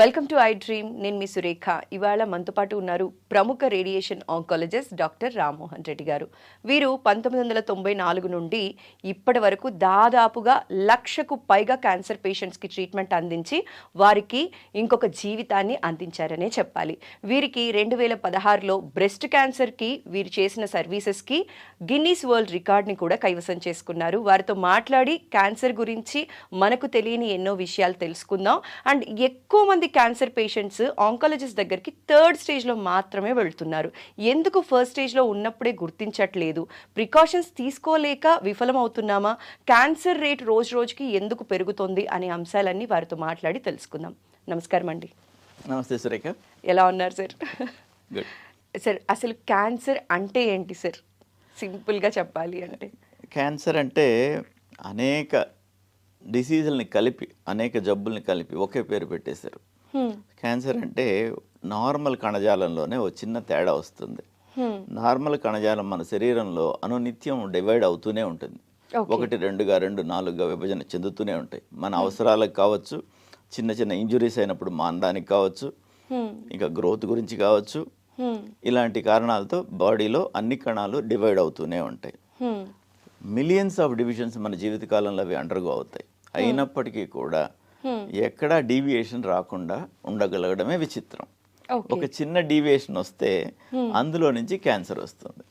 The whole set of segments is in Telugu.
Welcome to I dream. నేను మీ సురేఖ. ఇవాళ మనతో పాటు ఉన్నారు ప్రముఖ radiation oncologist doctor Rammohan Reddy గారు. వీరు 1994 నుండి ఇప్పటి వరకు దాదాపుగా 1,00,000కు పైగా క్యాన్సర్ పేషెంట్స్కి ట్రీట్మెంట్ అందించి వారికి ఇంకొక జీవితాన్ని అందించారనే చెప్పాలి. వీరికి 2016లో బ్రెస్ట్ క్యాన్సర్కి వీరు చేసిన సర్వీసెస్కి గిన్నీస్ వరల్డ్ రికార్డ్ని కూడా కైవసం చేసుకున్నారు. వారితో మాట్లాడి క్యాన్సర్ గురించి మనకు తెలియని ఎన్నో విషయాలు తెలుసుకుందాం. అండ్ ఎక్కువ మంది క్యాన్సర్ పేషెంట్స్ ఆంకాలజిస్ట్ దగ్గరికి 3rd స్టేజ్లో మాత్రమే వెళ్తున్నారు. ఎందుకు 1st స్టేజ్లో ఉన్నప్పుడే గుర్తించట్లేదు? ప్రికాషన్స్ తీసుకోలేక విఫలమవుతున్నామా? క్యాన్సర్ రేట్ రోజు రోజుకి ఎందుకు పెరుగుతుంది అనే అంశాలన్నీ వారితో మాట్లాడి తెలుసుకుందాం. నమస్కారం అండి. నమస్తే సురేఖ. ఎలా ఉన్నారు సార్? సార్, అసలు క్యాన్సర్ అంటే ఏంటి సార్? సింపుల్గా చెప్పాలి అంటే క్యాన్సర్ అంటే అనేక డిసీజుల్ని కలిపి, అనేక జబ్బుల్ని కలిపి ఒకే పేరు పెట్టేశారు. క్యాన్సర్ అంటే నార్మల్ కణజాలంలోనే ఒక చిన్న తేడా వస్తుంది. నార్మల్ కణజాలం మన శరీరంలో అనునిత్యం డివైడ్ అవుతూనే ఉంటుంది. 1, 2గా 2, 4గా విభజన చెందుతూనే ఉంటాయి. మన అవసరాలకు కావచ్చు, చిన్న చిన్న ఇంజురీస్ అయినప్పుడు మానడానికి కావచ్చు, ఇంకా గ్రోత్ గురించి కావచ్చు, ఇలాంటి కారణాలతో బాడీలో అన్ని కణాలు డివైడ్ అవుతూనే ఉంటాయి. మిలియన్స్ ఆఫ్ డివిజన్స్ మన జీవితకాలంలో అవి అండర్గో అవుతాయి. అయినప్పటికీ కూడా ఎక్కడా డీవియేషన్ రాకుండా ఉండగలగడమే విచిత్రం. ఒక చిన్న డీవియేషన్ వస్తే అందులో నుంచి క్యాన్సర్ వస్తుంది.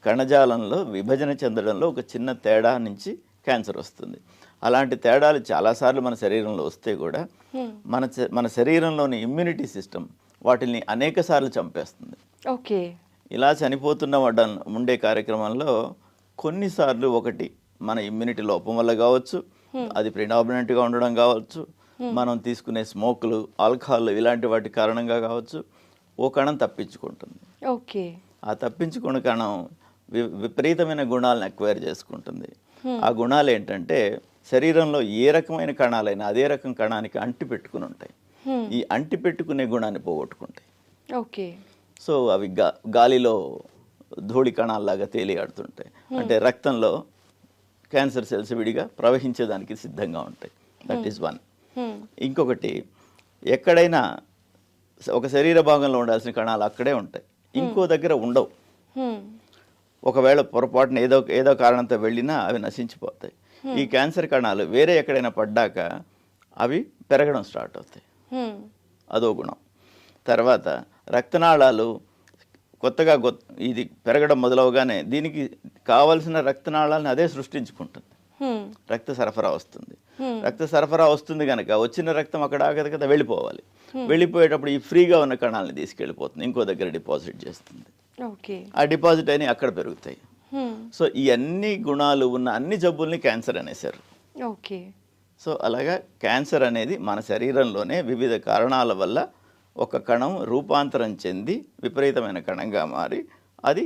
కణజాలంలో విభజన చెందడంలో ఒక చిన్న తేడా నుంచి క్యాన్సర్ వస్తుంది. అలాంటి తేడాలు చాలాసార్లు మన శరీరంలో వస్తే కూడా మన శరీరంలోని ఇమ్యూనిటీ సిస్టమ్ వాటిని అనేక సార్లు చంపేస్తుంది. ఇలా చనిపోతున్న ఉండే కార్యక్రమంలో కొన్నిసార్లు ఒకటి మన ఇమ్యూనిటీ లోపం వల్ల కావచ్చు, అది ప్రిడామినెంట్గా ఉండడం కావచ్చు, మనం తీసుకునే స్మోకులు, ఆల్కహాల్ ఇలాంటి వాటి కారణంగా కావచ్చు, ఓ కణం తప్పించుకుంటుంది. ఆ తప్పించుకున్న కణం విపరీతమైన గుణాలను అక్వైర్ చేసుకుంటుంది. ఆ గుణాలు ఏంటంటే శరీరంలో ఏ రకమైన కణాలైనా అదే రకం కణానికి అంటి పెట్టుకుని ఉంటాయి. ఈ అంటి పెట్టుకునే గుణాన్ని పోగొట్టుకుంటాయి. సో అవి గాలిలో ధూళి కణాల్లాగా తేలియాడుతుంటాయి. అంటే రక్తంలో క్యాన్సర్ సెల్స్ విడిగా ప్రవహించేదానికి సిద్ధంగా ఉంటాయి. That is one. ఇంకొకటి, ఎక్కడైనా ఒక శరీర భాగంలో ఉండాల్సిన కణాలు అక్కడే ఉంటాయి, ఇంకో దగ్గర ఉండవు. ఒకవేళ పొరపాటున ఏదో కారణంతో వెళ్ళినా అవి నశించిపోతాయి. ఈ క్యాన్సర్ కణాలు వేరే ఎక్కడైనా పడ్డాక అవి పెరగడం స్టార్ట్ అవుతాయి. అదో గుణం. తర్వాత రక్తనాళాలు కొత్తగా ఇది పెరగడం మొదలవగానే దీనికి కావలసిన రక్తనాళాలను అదే సృష్టించుకుంటుంది. రక్త సరఫరా వస్తుంది. రక్త సరఫరా వస్తుంది కనుక వచ్చిన రక్తం అక్కడ ఆగదు కదా, వెళ్ళిపోవాలి. వెళ్ళిపోయేటప్పుడు ఈ ఫ్రీగా ఉన్న కణాలను తీసుకెళ్ళిపోతుంది, ఇంకో దగ్గర డిపాజిట్ చేస్తుంది. ఆ డిపాజిట్ అయినా అక్కడ పెరుగుతాయి. సో ఈ అన్ని గుణాలు ఉన్న అన్ని జబ్బుల్ని క్యాన్సర్ అనేసారు. సో అలాగా క్యాన్సర్ అనేది మన శరీరంలోనే వివిధ కారణాల వల్ల ఒక కణం రూపాంతరం చెంది విపరీతమైన కణంగా మారి అది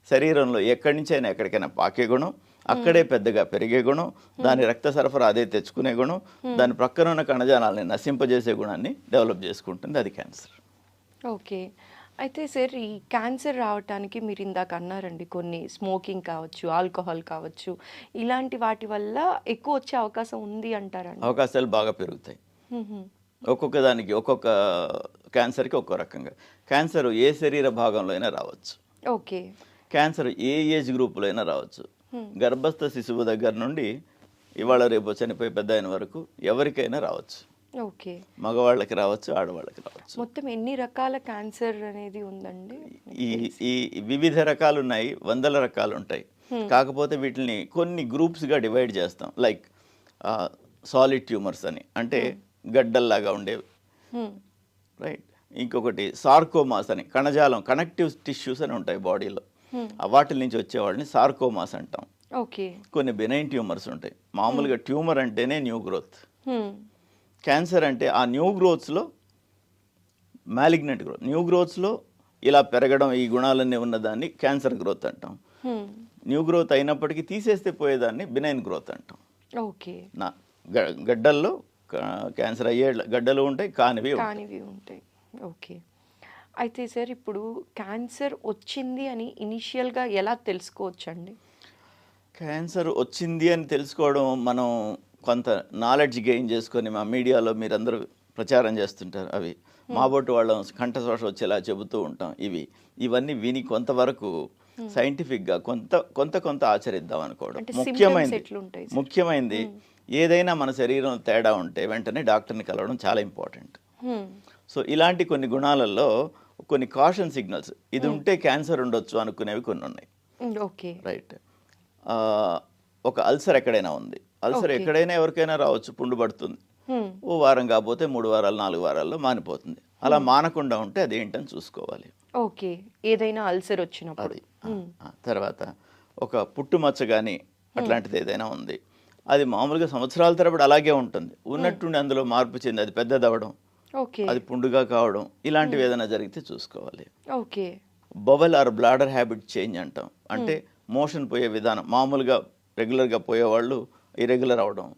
శరీరంలో ఎక్కడి నుంచి అయినా ఎక్కడికైనా పాకే గుణం, అక్కడే పెద్దగా పెరిగే గుణం, దాని రక్త సరఫరా అదే తెచ్చుకునే గుణం, దాని ప్రక్కన ఉన్న కణజాలాలని నశింపజేసే గుణాన్ని డెవలప్ చేసుకుంటుంది. అది క్యాన్సర్. అయితే సార్, ఈ క్యాన్సర్ రావడానికి మీరు ఇందాక అన్నారండి, కొన్ని స్మోకింగ్ కావచ్చు, ఆల్కహాల్ కావచ్చు, ఇలాంటి వాటి వల్ల ఎక్కువ వచ్చే అవకాశం ఉంది అంటారండి? అవకాశాలు బాగా పెరుగుతాయి. ఒక్కొక్క దానికి, ఒక్కొక్క క్యాన్సర్కి ఒక్కో రకంగా. క్యాన్సర్ ఏ శరీర భాగంలో అయినా రావచ్చు. క్యాన్సర్ ఏ ఏజ్ గ్రూపులో అయినా రావచ్చు. గర్భస్థ శిశువు దగ్గర నుండి ఇవాళ రేపు చనిపోయి పెద్ద అయిన వరకు ఎవరికైనా రావచ్చు. మగవాళ్ళకి రావచ్చు, ఆడవాళ్ళకి రావచ్చు. మొత్తం ఎన్ని రకాల క్యాన్సర్ అనేది ఉందండి? ఈ వివిధ రకాలు ఉన్నాయి, 100 రకాలు ఉంటాయి. కాకపోతే వీటిని కొన్ని గ్రూప్స్గా డివైడ్ చేస్తాం. లైక్ సాలిడ్ ట్యూమర్స్ అని, అంటే గడ్డల్లాగా ఉండేవి, రైట్. ఇంకొకటి సార్కోమాస్ అని, కణజాలం కనెక్టివ్ టిష్యూస్ అని ఉంటాయి బాడీలో, వాటి నుంచి వచ్చేవాళ్ళని సార్కోమాస్ అంటాం. కొన్ని బెనైన్ ట్యూమర్స్ ఉంటాయి. మామూలుగా ట్యూమర్ అంటేనే న్యూ గ్రోత్. క్యాన్సర్ అంటే ఆ న్యూ గ్రోత్స్లో మ్యాలిగ్నెంట్ గ్రోత్, న్యూ గ్రోత్స్లో ఇలా పెరగడం, ఈ గుణాలన్నీ ఉన్నదాన్ని క్యాన్సర్ గ్రోత్ అంటాం. న్యూ గ్రోత్ అయినప్పటికీ తీసేస్తే పోయేదాన్ని బినైన్ గ్రోత్ అంటాం. గడ్డల్లో క్యాన్సర్ అయ్యే గడ్డలు ఉంటాయి, కానివి ఉంటాయి. అయితే సార్, ఇప్పుడు క్యాన్సర్ వచ్చింది అని ఇనిషియల్గా ఎలా తెలుసుకోవచ్చండి? క్యాన్సర్ వచ్చింది అని తెలుసుకోవడం మనం కొంత నాలెడ్జ్ గెయిన్ చేసుకొని మా మీడియాలో మీరందరూ ప్రచారం చేస్తుంటారు అవి, మా బొట్టు వాళ్ళం కంఠశోష వచ్చేలా చెబుతూ ఉంటాం, ఇవన్నీ విని కొంతవరకు సైంటిఫిక్గా కొంత ఆచరిద్దాం అనుకోవడం. ముఖ్యమైనది ఏదైనా మన శరీరం తేడా ఉంటే వెంటనే డాక్టర్ని కలవడం చాలా ఇంపార్టెంట్. సో ఇలాంటి కొన్ని గుణాలలో కొన్ని కాషన్ సిగ్నల్స్, ఇది ఉంటే క్యాన్సర్ ఉండొచ్చు అనుకునేవి కొన్ని ఉన్నాయి. Okay, right. ఒక అల్సర్ ఎక్కడైనా ఉంది, అల్సర్ ఎక్కడైనా ఎవరికైనా రావచ్చు, పుండు పడుతుంది, ఓ వారం కాకపోతే 3 వారాలు 4 వారాల్లో మానిపోతుంది. అలా మానకుండా ఉంటే అది ఏంటని చూసుకోవాలి. ఓకే, ఏదైనా అల్సర్ వచ్చినప్పుడు. తర్వాత ఒక పుట్టుమచ్చ కానీ అట్లాంటిది ఏదైనా ఉంది, అది మామూలుగా సంవత్సరాల తరబడి అలాగే ఉంటుంది, ఉన్నట్టుండి అందులో మార్పు చెంది అది పెద్దదవడం, అది పుండుగా కావడం, ఇలాంటివి ఏదైనా జరిగితే చూసుకోవాలి. Okay. Bowel or bladder habit change అంటాం, అంటే మోషన్ పోయే విధానం, మామూలుగా రెగ్యులర్గా పోయేవాళ్ళు ఇరెగ్యులర్ అవడం,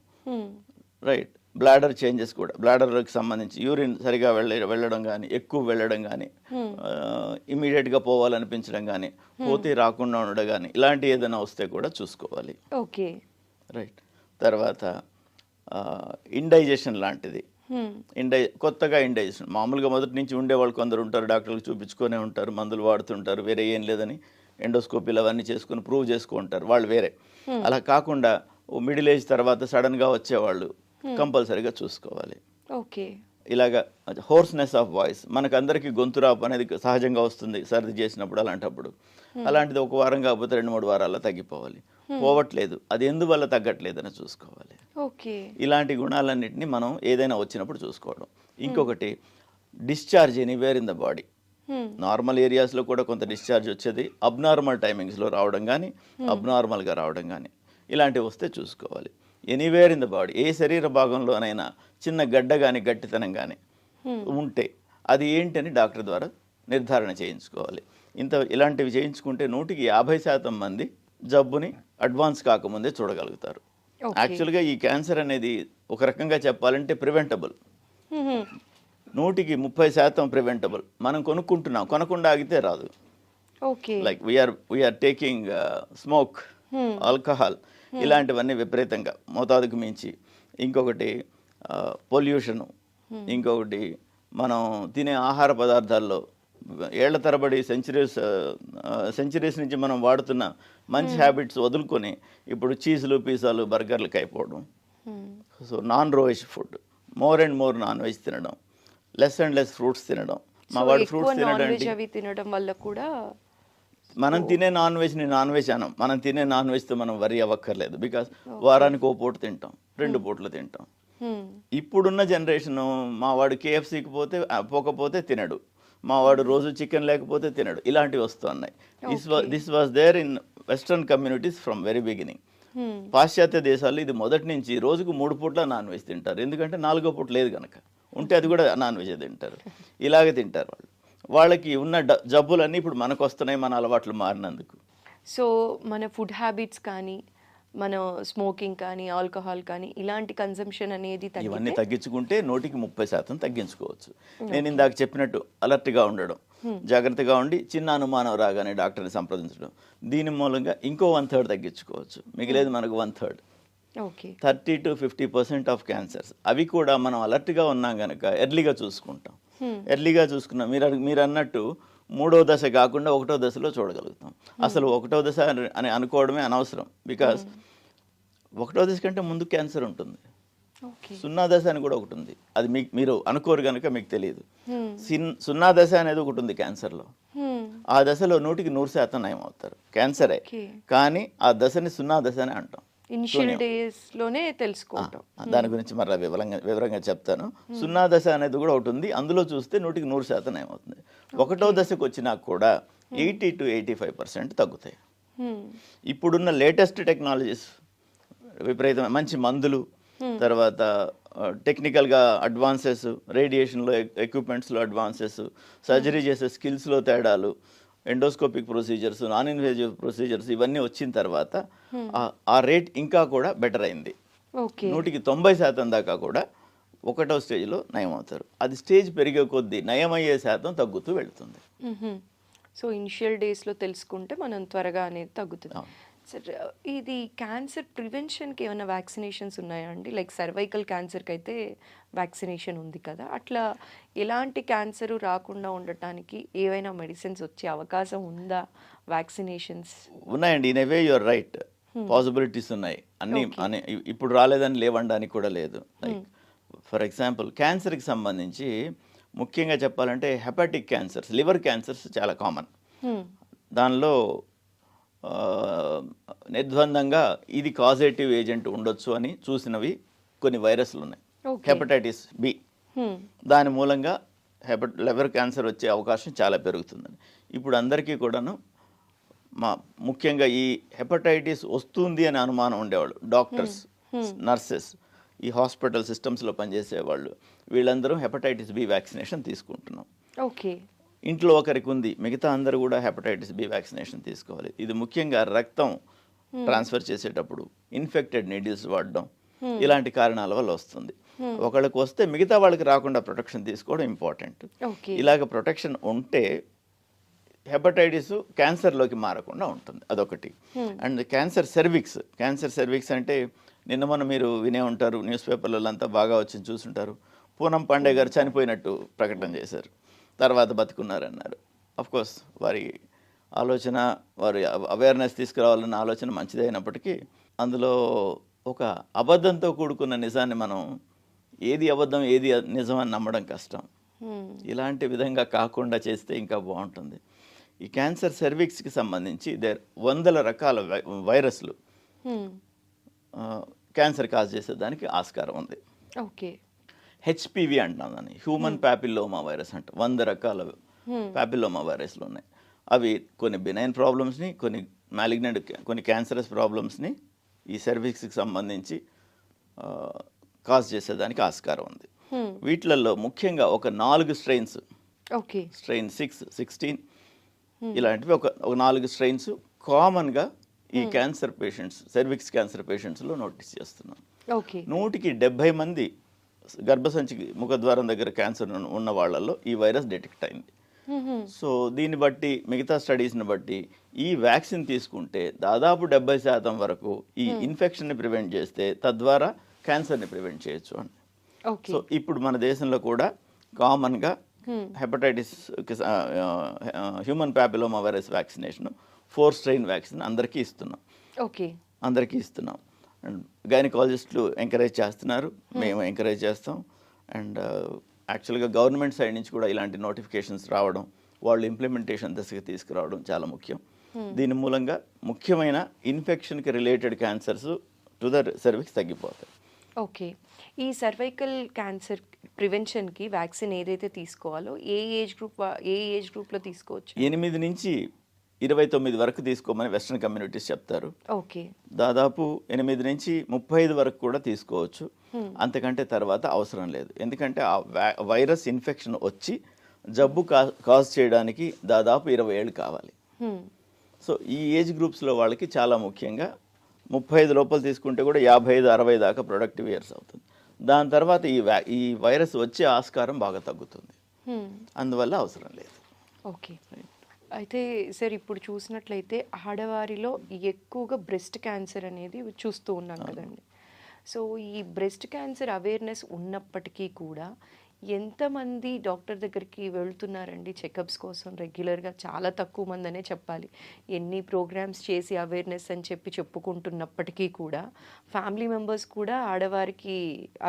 రైట్. బ్లాడర్ చేంజెస్ కూడా, బ్లాడర్కి సంబంధించి యూరిన్ సరిగా వెళ్ళడం కానీ, ఎక్కువ వెళ్ళడం కానీ, ఇమీడియట్గా పోవాలనిపించడం కానీ, పోతే రాకుండా ఉండడం కానీ, ఇలాంటి ఏదైనా వస్తే కూడా చూసుకోవాలి. Okay, right. తర్వాత ఇండైజెషన్ లాంటిది, కొత్తగా ఇండైజెషన్, మామూలుగా మొదటి నుంచి ఉండేవాళ్ళు కొందరు ఉంటారు, డాక్టర్లకు చూపించుకొనే ఉంటారు, మందులు వాడుతుంటారు, వేరే ఏం లేదని ఎండోస్కోపీలు అవన్నీ చేసుకుని ప్రూవ్ చేసుకుంటారు, వాళ్ళు వేరే. అలా కాకుండా మిడిల్ ఏజ్ తర్వాత సడన్గా వచ్చేవాళ్ళు కంపల్సరీగా చూసుకోవాలి. ఓకే. ఇలాగా హోర్స్నెస్ ఆఫ్ వాయిస్, మనకందరికీ గొంతురాపు అనేది సహజంగా వస్తుంది సర్ది చేసినప్పుడు, అలాంటిది ఒక వారం కాకపోతే 2-3 వారాల్లో తగ్గిపోవాలి, పోవట్లేదు, అది ఎందువల్ల తగ్గట్లేదని చూసుకోవాలి. ఓకే. ఇలాంటి గుణాలన్నింటినీ మనం ఏదైనా వచ్చినప్పుడు చూసుకోవడం. ఇంకొకటి discharge anywhere in the body, normal ఏరియాస్లో కూడా కొంత డిశ్చార్జ్ వచ్చేది, అబ్నార్మల్ టైమింగ్స్లో రావడం కానీ, అబ్నార్మల్గా రావడం కానీ, ఇలాంటివి వస్తే చూసుకోవాలి. ఎనీవేర్ ఇన్ ద బాడీ, ఏ శరీర భాగంలోనైనా చిన్న గడ్డ కానీ గట్టితనం కానీ ఉంటే అది ఏంటని డాక్టర్ ద్వారా నిర్ధారణ చేయించుకోవాలి. ఇలాంటివి చేయించుకుంటే 150% మంది జబ్బుని అడ్వాన్స్ కాకముందే చూడగలుగుతారు. యాక్చువల్గా ఈ క్యాన్సర్ అనేది ఒక రకంగా చెప్పాలంటే ప్రివెంటబుల్, 130% ప్రివెంటబుల్. మనం కొనుక్కుంటున్నాం, కొనకుండా ఆగితే రాదు. Like we are taking smoke, alcohol, ఇలాంటివన్నీ విపరీతంగా మోతాదుకు మించి. ఇంకొకటి పొల్యూషను, ఇంకొకటి మనం తినే ఆహార పదార్థాల్లో ఏళ్ల తరబడి సెంచరీస్ నుంచి మనం వాడుతున్న మంచి హ్యాబిట్స్ వదులుకొని ఇప్పుడు చీజులు, పిజ్జాలు, బర్గర్లకు అయిపోవడం. సో నాన్ రోయిష్ food, more and more non veg తినడం, లెస్ అండ్ లెస్ ఫ్రూట్స్ తినడం. మా వాడు ఫ్రూట్స్ తినడం వల్ల కూడా మనం తినే నాన్ వెజ్ని నాన్ వెజ్ అనం, మనం తినే నాన్ వెజ్తో మనం వరి అవ్వక్కర్లేదు. బికాస్ వారానికి 1 పూట తింటాం, 2 పూటలు తింటాం. ఇప్పుడున్న జనరేషను, మా వాడు KFCకి పోకపోతే తినడు, మా వాడు రోజు చికెన్ లేకపోతే తినడు, ఇలాంటివి వస్తున్నాయి. This was there in western communities from very beginning. పాశ్చాత్య దేశాల్లో ఇది మొదటి నుంచి రోజుకు 3 పూట్ల నాన్ వెజ్ తింటారు, ఎందుకంటే 4వ పూట లేదు కనుక, ఉంటే అది కూడా నాన్ వెజ్ తింటారు, ఇలాగే తింటారు వాళ్ళు. వాళ్ళకి ఉన్న జబ్బులన్నీ ఇప్పుడు మనకు వస్తున్నాయి, మన అలవాట్లు మారినందుకు. సో మన ఫుడ్ హ్యాబిట్స్ కానీ, మన స్మోకింగ్ కానీ, ఆల్కహాల్ కానీ, ఇలాంటి కన్సంప్షన్ అనేది ఇవన్నీ తగ్గించుకుంటే 130% తగ్గించుకోవచ్చు. నేను ఇందాక చెప్పినట్టు అలర్ట్గా ఉండడం, జాగ్రత్తగా ఉండి చిన్న అనుమానం రాగానే డాక్టర్ని సంప్రదించడం, దీని మూలంగా ఇంకో 1/3 తగ్గించుకోవచ్చు. మిగిలేదు మనకు 1/3. 30 to 50% ఆఫ్ క్యాన్సర్స్, అవి కూడా మనం అలర్ట్గా ఉన్నాం కనుక ఎర్లీగా చూసుకుంటాం. ఎర్లీగా చూసుకున్నాం, మీరు అన్నట్టు 3వ దశ కాకుండా 1వ దశలో చూడగలుగుతాం. అసలు 1వ దశ అని అనుకోవడమే అనవసరం, బికాస్ 1వ దశ కంటే ముందు క్యాన్సర్ ఉంటుంది. 0 దశ అని కూడా ఒకటి ఉంది, అది మీరు అనుకోరు కనుక మీకు తెలియదు. 0 దశ అనేది ఒకటి ఉంది క్యాన్సర్లో. ఆ దశలో 100% నయం అవుతారు, క్యాన్సరే, కానీ ఆ దశని 0 దశ అని అంటాం. ఇనిషియల్ డేస్ లోనే తెలుసుకుంటాం. దాని గురించి మరలా వివరంగా చెప్తాను. 0 దశ అనేది కూడా ఒకటి ఉంది, అందులో చూస్తే 100% ఏమవుతుంది. 1వ దశకు వచ్చినా కూడా 80 to 85% తగ్గుతాయి. ఇప్పుడున్న లేటెస్ట్ టెక్నాలజీస్, విపరీతమైన మంచి మందులు, తర్వాత టెక్నికల్గా అడ్వాన్సెస్, రేడియేషన్లో ఎక్విప్మెంట్స్లో అడ్వాన్సెస్, సర్జరీ చేసే స్కిల్స్లో తేడాలు, endoscopic procedures, non invasive procedures, ఇవన్నీ వచ్చిన తర్వాత ఆ రేట్ ఇంకా కూడా బెటర్ అయింది. 90% దాకా కూడా 1వ స్టేజ్లో నయం అవుతారు. అది స్టేజ్ పెరిగే కొద్దీ నయమయ్యే శాతం తగ్గుతూ వెళుతుంది. సో ఇనిషియల్ డేస్లో తెలుసుకుంటే మనం త్వరగా అనేది తగ్గుతుంది. సార్ ఇది క్యాన్సర్ ప్రివెన్షన్కి ఏమైనా వ్యాక్సినేషన్స్ ఉన్నాయా అండి? లైక్ సర్వైకల్ క్యాన్సర్కి అయితే వ్యాక్సినేషన్ ఉంది కదా, అట్లా ఎలాంటి క్యాన్సర్ రాకుండా ఉండటానికి ఏవైనా మెడిసిన్స్ వచ్చే అవకాశం ఉందా? వ్యాక్సినేషన్స్ ఉన్నాయండి. In a way your right, possibilities ఉన్నాయి అన్ని. ఇప్పుడు రాలేదని లేవనడానికి కూడా లేదు. లైక్ ఫర్ ఎగ్జాంపుల్ క్యాన్సర్కి సంబంధించి ముఖ్యంగా చెప్పాలంటే హెపాటిక్ క్యాన్సర్స్, లివర్ క్యాన్సర్స్ చాలా కామన్. దానిలో నిర్ద్వందంగా ఇది కాజేటివ్ ఏజెంట్ ఉండొచ్చు అని చూసినవి కొన్ని వైరస్లు ఉన్నాయి. హెపటైటిస్ బి, దాని మూలంగా లివర్ క్యాన్సర్ వచ్చే అవకాశం చాలా పెరుగుతుందని ఇప్పుడు అందరికీ కూడాను. ముఖ్యంగా ఈ హెపటైటిస్ వస్తుంది అని అనుమానం ఉండేవాళ్ళు డాక్టర్స్, నర్సెస్, ఈ హాస్పిటల్ సిస్టమ్స్లో పనిచేసేవాళ్ళు, వీళ్ళందరూ హెపటైటిస్ బి వ్యాక్సినేషన్ తీసుకుంటున్నాం. ఓకే, ఇంట్లో ఒకరికి ఉంది, మిగతా అందరూ కూడా హెపటైటిస్ బి వ్యాక్సినేషన్ తీసుకోవాలి. ఇది ముఖ్యంగా రక్తం ట్రాన్స్ఫర్ చేసేటప్పుడు ఇన్ఫెక్టెడ్ నీడిల్స్ వాడడం ఇలాంటి కారణాల వల్ల వస్తుంది. ఒకళ్ళకి వస్తే మిగతా వాళ్ళకి రాకుండా ప్రొటెక్షన్ తీసుకోవడం ఇంపార్టెంట్. ఇలాగ ప్రొటెక్షన్ ఉంటే హెపటైటిస్ క్యాన్సర్లోకి మారకుండా ఉంటుంది, అదొకటి. అండ్ క్యాన్సర్ సెర్విక్స్ అంటే నిన్న మొన్న మీరు వినే ఉంటారు, న్యూస్ పేపర్లలో అంతా బాగా వచ్చి చూసుంటారు. పూనం పాండే గారు చనిపోయినట్టు ప్రకటన చేశారు, తర్వాత బతుకున్నారన్నారు. అఫ్కోర్స్ వారి ఆలోచన, వారి అవేర్నెస్ తీసుకురావాలన్న ఆలోచన మంచిదే అయినప్పటికీ అందులో ఒక అబద్ధంతో కూడుకున్న నిజాన్ని మనం ఏది అబద్ధం ఏది నిజం అని నమ్మడం కష్టం. ఇలాంటి విధంగా కాకుండా చేస్తే ఇంకా బాగుంటుంది. ఈ క్యాన్సర్ సెర్విక్స్కి సంబంధించి 100 రకాల వైరస్లు క్యాన్సర్ కాజ్ చేసేదానికి ఆస్కారం ఉంది. ఓకే, హెచ్పివి అంటున్నాం దాన్ని, హ్యూమన్ ప్యాపిల్లోమా వైరస్ అంట. 100 రకాల ప్యాపిల్లోమా వైరస్లు ఉన్నాయి. అవి కొన్ని బినైన్ ప్రాబ్లమ్స్ని, కొన్ని మ్యాలిగ్నెంట్, కొన్ని క్యాన్సరస్ ప్రాబ్లమ్స్ని ఈ సర్వీక్స్కి సంబంధించి కాజ్ చేసేదానికి ఆస్కారం ఉంది. వీటిలలో ముఖ్యంగా ఒక 4 స్ట్రెయిన్స్, స్ట్రెయిన్ 6, 16 ఇలాంటివి ఒక 4 స్ట్రెయిన్స్ కామన్గా ఈ క్యాన్సర్ పేషెంట్స్, సర్విక్స్ క్యాన్సర్ పేషెంట్స్లో నోటీస్ చేస్తున్నాం. 100కి 70 మంది గర్భసంచి ముఖద్వారం దగ్గర క్యాన్సర్ ఉన్న వాళ్ళల్లో ఈ వైరస్ డిటెక్ట్ అయింది. సో దీన్ని బట్టి, మిగతా స్టడీస్ని బట్టి ఈ వ్యాక్సిన్ తీసుకుంటే దాదాపు 70% వరకు ఈ ఇన్ఫెక్షన్ని ప్రివెంట్ చేస్తే తద్వారా క్యాన్సర్ని ప్రివెంట్ చేయొచ్చు అని. సో ఇప్పుడు మన దేశంలో కూడా కామన్గా hepatitis, human papilloma virus vaccination 4 strain vaccine అందరికీ ఇస్తున్నాం. అండ్ గైనకాలజిస్టులు ఎంకరేజ్ చేస్తున్నారు, మేము ఎంకరేజ్ చేస్తాం. అండ్ యాక్చువల్గా గవర్నమెంట్ సైడ్ నుంచి కూడా ఇలాంటి నోటిఫికేషన్స్ రావడం, వాళ్ళు ఇంప్లిమెంటేషన్ దశకు తీసుకురావడం చాలా ముఖ్యం. దీని మూలంగా ముఖ్యమైన ఇన్ఫెక్షన్కి related cancers to the cervix తగ్గిపోతాయి. ఓకే, ఈ సర్వైకల్ క్యాన్సర్ ప్రివెన్షన్కి వ్యాక్సిన్ ఏదైతే తీసుకోవాలో ఏ ఏజ్ గ్రూప్లో తీసుకోవచ్చు? 8 నుంచి 29 వరకు తీసుకోమని వెస్ట్రన్ కమ్యూనిటీస్ చెప్తారు. ఓకే, దాదాపు 8 నుంచి 35 వరకు కూడా తీసుకోవచ్చు. అంతకంటే తర్వాత అవసరం లేదు. ఎందుకంటే ఆ వైరస్ ఇన్ఫెక్షన్ వచ్చి జబ్బు కాజ్ చేయడానికి దాదాపు 20 ఏళ్ళు కావాలి. సో ఈ ఏజ్ గ్రూప్స్లో వాళ్ళకి చాలా ముఖ్యంగా 35 లోపల తీసుకుంటే కూడా 55-60 దాకా ప్రొడక్టివ్ ఇయర్స్ అవుతుంది. దాని తర్వాత ఈ వైరస్ వచ్చే ఆస్కారం బాగా తగ్గుతుంది, అందువల్ల అవసరం లేదు. ఓకే, అయితే సార్ ఇప్పుడు చూసినట్లయితే ఆడవారిలో ఎక్కువగా బ్రెస్ట్ క్యాన్సర్ అనేది చూస్తూ ఉన్నాం కదండి. సో ఈ బ్రెస్ట్ క్యాన్సర్ అవేర్నెస్ ఉన్నప్పటికీ కూడా ఎంతమంది డాక్టర్ దగ్గరికి వెళ్తున్నారండి చెకప్స్ కోసం రెగ్యులర్గా? చాలా తక్కువ మంది అనే చెప్పాలి. ఎన్ని ప్రోగ్రామ్స్ చేసి అవేర్నెస్ అని చెప్పుకుంటున్నప్పటికీ కూడా ఫ్యామిలీ మెంబర్స్ కూడా ఆడవారికి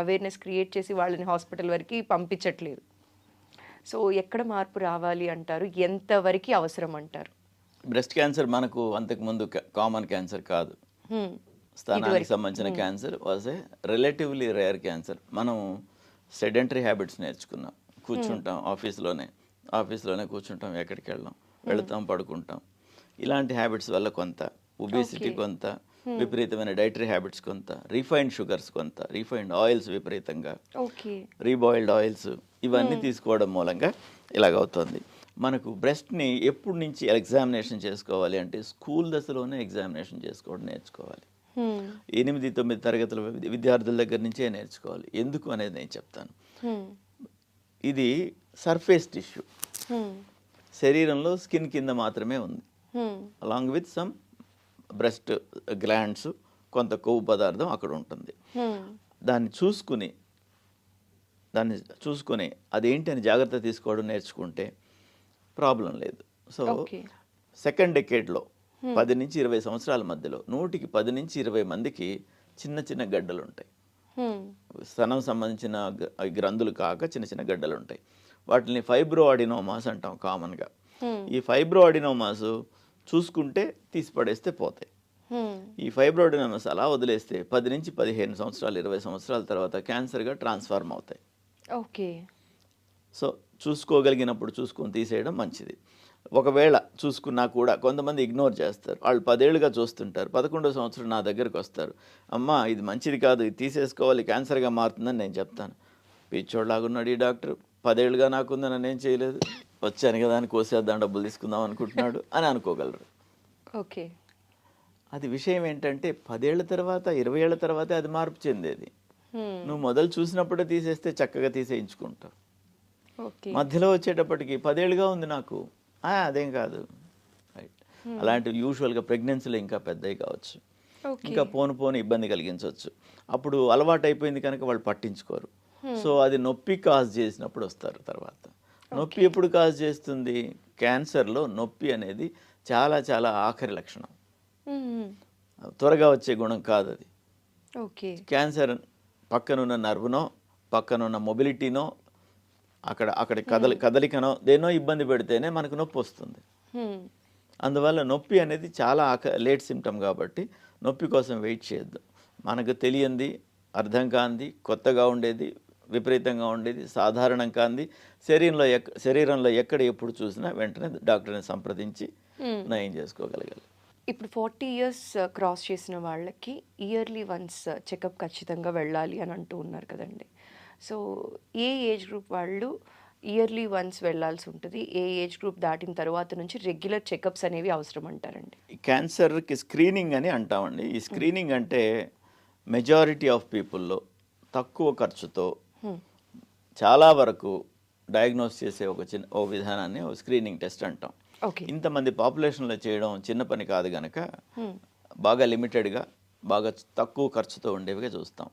అవేర్నెస్ క్రియేట్ చేసి వాళ్ళని హాస్పిటల్ వరకు పంపించట్లేదు. సో ఎక్కడ మార్పు రావాలి అంటారు? ఎంతవరకు అవసరం అంటారు? బ్రెస్ట్ క్యాన్సర్ మనకు అంతకుముందు కామన్ క్యాన్సర్ కాదు. స్థానానికి సంబంధించిన cancer was a relatively rare cancer. మనం సెడెంటరీ హ్యాబిట్స్ నేర్చుకున్నాం. కూర్చుంటాం, ఆఫీస్లోనే కూర్చుంటాం, ఎక్కడికి వెళ్తాం, పడుకుంటాం. ఇలాంటి హ్యాబిట్స్ వల్ల కొంత ఒబేసిటీ, కొంత విపరీతమైన డైటరీ హ్యాబిట్స్, కొంత రీఫైన్డ్ షుగర్స్, కొంత రీఫైన్డ్ ఆయిల్స్, విపరీతంగా రీబాయిల్డ్ ఆయిల్స్, ఇవన్నీ తీసుకోవడం మూలంగా ఇలాగవుతుంది. మనకు బ్రెస్ట్ని ఎప్పటి నుంచి ఎగ్జామినేషన్ చేసుకోవాలి అంటే స్కూల్ దశలోనే ఎగ్జామినేషన్ చేసుకోవడం నేర్చుకోవాలి. 8-9 తరగతుల విద్యార్థుల దగ్గర నుంచే నేర్చుకోవాలి. ఎందుకు అనేది నేను చెప్తాను. ఇది సర్ఫేస్ టిష్యూ, శరీరంలో స్కిన్ కింద మాత్రమే ఉంది, along with some breast glands, కొంత కొవ్వు పదార్థం అక్కడ ఉంటుంది. దాన్ని చూసుకొని అదేంటి అని జాగ్రత్త తీసుకోవడం నేర్చుకుంటే ప్రాబ్లం లేదు. సో సెకండ్ డెకేడ్లో 10 నుంచి 20 సంవత్సరాల మధ్యలో 100కి 10 నుంచి 20 మందికి చిన్న చిన్న గడ్డలు ఉంటాయి. స్తనం సంబంధించిన గ్రంథులు కాక చిన్న చిన్న గడ్డలు ఉంటాయి. వాటిని ఫైబ్రో అడినోమాస్ అంటాం కామన్గా. ఈ ఫైబ్రో అడినోమాస్ చూసుకుంటే తీసి పడేస్తే పోతాయి. ఈ ఫైబ్రో అడినోమాస్ అలా వదిలేస్తే 10 నుంచి 15 సంవత్సరాలు 20 సంవత్సరాల తర్వాత క్యాన్సర్గా ట్రాన్స్ఫార్మ్ అవుతాయి. ఓకే. సో చూసుకోగలిగినప్పుడు చూసుకొని తీసేయడం మంచిది. ఒకవేళ చూసుకున్నా కూడా కొంతమంది ఇగ్నోర్ చేస్తారు. వాళ్ళు 10 ఏళ్ళుగా చూస్తుంటారు. 11వ సంవత్సరం నా దగ్గరకు వస్తారు, అమ్మా ఇది మంచిది కాదు, ఇది తీసేసుకోవాలి, క్యాన్సర్గా మారుతుందని నేను చెప్తాను. పిచ్చోడ్లాగున్నాడు ఈ డాక్టర్, 10 ఏళ్ళుగా నాకుందని నేనేం చేయలేదు, వచ్చాను కదా అని కోసేద్దాం, డబ్బులు తీసుకుందాం అనుకుంటున్నాడు అని అనుకోగలరు. ఓకే. అది విషయం ఏంటంటే 10 ఏళ్ల తర్వాత 20 ఏళ్ల తర్వాతే అది మార్పు చెందేది. నువ్వు మొదలు చూసినప్పుడే తీసేస్తే చక్కగా తీసేయించుకుంటావు. మధ్యలో వచ్చేటప్పటికి 10 ఏళ్ళుగా ఉంది నాకు, అదేం కాదు, రైట్. అలాంటివి యూజువల్గా ప్రెగ్నెన్సీలో ఇంకా పెద్దవి కావచ్చు, ఇంకా పోను ఇబ్బంది కలిగించవచ్చు. అప్పుడు అలవాటు అయిపోయింది కనుక వాళ్ళు పట్టించుకోరు. సో అది నొప్పి కాజ్ చేసినప్పుడు వస్తారు తర్వాత. నొప్పి ఎప్పుడు కాజ్ చేస్తుంది? క్యాన్సర్లో నొప్పి అనేది చాలా చాలా ఆఖరి లక్షణం, త్వరగా వచ్చే గుణం కాదు అది. క్యాన్సర్ పక్కనున్న నర్వ్నో పక్కనున్న మొబిలిటీనో అక్కడ కదలికనో దేనో ఇబ్బంది పెడితేనే మనకు నొప్పి వస్తుంది. అందువల్ల నొప్పి అనేది చాలా లేట్ సిమ్టమ్ కాబట్టి నొప్పి కోసం వెయిట్ చేయొద్దు. మనకు తెలియంది, అర్థం కాంది, కొత్తగా ఉండేది, విపరీతంగా ఉండేది, సాధారణం కాంది శరీరంలో ఎక్కడ ఎప్పుడు చూసినా వెంటనే డాక్టర్ని సంప్రదించి నయం చేసుకోగలగాలి. ఇప్పుడు 40 years క్రాస్ చేసిన వాళ్ళకి ఇయర్లీ వన్స్ చెకప్ ఖచ్చితంగా వెళ్ళాలి అని అంటూ ఉన్నారు కదండి. సో ఏ ఏజ్ గ్రూప్ వాళ్ళు ఇయర్లీ వన్స్ వెళ్ళాల్సి ఉంటుంది? ఏ ఏజ్ గ్రూప్ దాటిన తర్వాత నుంచి రెగ్యులర్ చెకప్స్ అనేవి అవసరం అంటారండి? క్యాన్సర్కి స్క్రీనింగ్ అని అంటామండి. ఈ స్క్రీనింగ్ అంటే మెజారిటీ ఆఫ్ పీపుల్లో తక్కువ ఖర్చుతో చాలా వరకు డయాగ్నోస్ చేసే ఒక విధానాన్ని స్క్రీనింగ్ టెస్ట్ అంటాం. ఇంతమంది పాపులేషన్లో చేయడం చిన్న పని కాదు కనుక బాగా లిమిటెడ్గా బాగా తక్కువ ఖర్చుతో ఉండేవిగా చూస్తాం.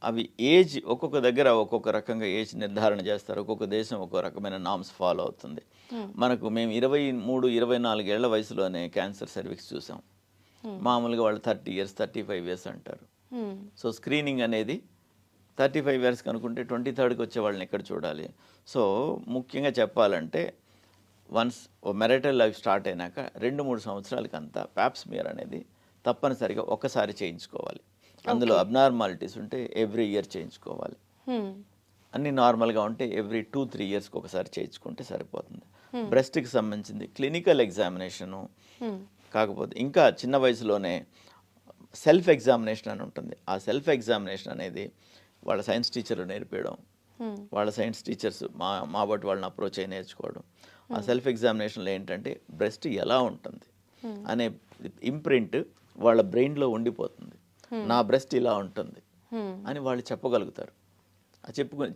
అవి ఏజ్ ఒక్కొక్క దగ్గర ఒక్కొక్క రకంగా ఏజ్ నిర్ధారణ చేస్తారు. ఒక్కొక్క దేశం ఒక్కొక్క రకమైన నామ్స్ ఫాలో అవుతుంది. మేము 23-24 ఏళ్ల వయసులోనే క్యాన్సర్ సర్వీక్స్ చూసాం. మామూలుగా వాళ్ళు 30 years 35 years అంటారు. సో స్క్రీనింగ్ అనేది 35 years కనుకుంటే 23rd వచ్చే వాళ్ళని ఎక్కడ చూడాలి? సో ముఖ్యంగా చెప్పాలంటే వన్స్ మెరైటల్ లైఫ్ స్టార్ట్ అయినాక 2-3 సంవత్సరాలకంతా ప్యాప్స్మియర్ అనేది తప్పనిసరిగా ఒకసారి చేయించుకోవాలి. అందులో అబ్నార్మాలిటీస్ ఉంటే ఎవ్రీ ఇయర్ చేయించుకోవాలి. అన్ని నార్మల్గా ఉంటే ఎవ్రీ 2-3 yearsకి ఒకసారి చేయించుకుంటే సరిపోతుంది. బ్రెస్ట్కి సంబంధించింది క్లినికల్ ఎగ్జామినేషను, కాకపోతే ఇంకా చిన్న వయసులోనే సెల్ఫ్ ఎగ్జామినేషన్ అని ఉంటుంది. ఆ సెల్ఫ్ ఎగ్జామినేషన్ అనేది వాళ్ళ సైన్స్ టీచర్లు నేర్పించడం, వాళ్ళ సైన్స్ టీచర్స్ మా బట్టి వాళ్ళని అప్రోచ్ అయ్యి నేర్చుకోవడం. ఆ సెల్ఫ్ ఎగ్జామినేషన్లో ఏంటంటే బ్రెస్ట్ ఎలా ఉంటుంది అనే ఇంప్రింట్ వాళ్ళ బ్రెయిన్లో ఉండిపోతుంది. నా బ్రెస్ట్ ఇలా ఉంటుంది అని వాళ్ళు చెప్పగలుగుతారు. చెప్పుకుని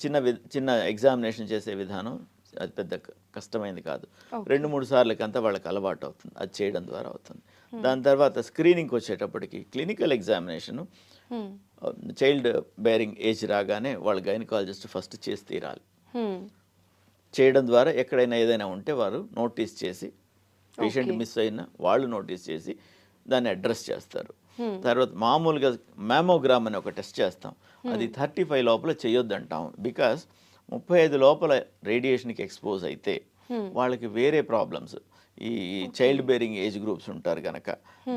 చిన్న ఎగ్జామినేషన్ చేసే విధానం అది పెద్ద కష్టమైంది కాదు. 2-3 సార్లకంతా వాళ్ళకి అలవాటు అవుతుంది. అది చేయడం ద్వారా అవుతుంది. దాని తర్వాత స్క్రీనింగ్కి వచ్చేటప్పటికి clinical examination child bearing age రాగానే వాళ్ళ గైనకాలజిస్ట్ ఫస్ట్ చేసి తీరాలి. చేయడం ద్వారా ఎక్కడైనా ఏదైనా ఉంటే వారు నోటీస్ చేసి, పేషెంట్ మిస్ అయినా వాళ్ళు నోటీస్ చేసి దాన్ని అడ్రస్ చేస్తారు. తర్వాత మామూలుగా మ్యామోగ్రామ్ అని ఒక టెస్ట్ చేస్తాం. అది 35 లోపల చేయొద్దు అంటాం. బికాస్ 35 లోపల రేడియేషన్కి ఎక్స్పోజ్ అయితే వాళ్ళకి వేరే ప్రాబ్లమ్స్, ఈ చైల్డ్ బేరింగ్ ఏజ్ గ్రూప్స్ ఉంటారు కనుక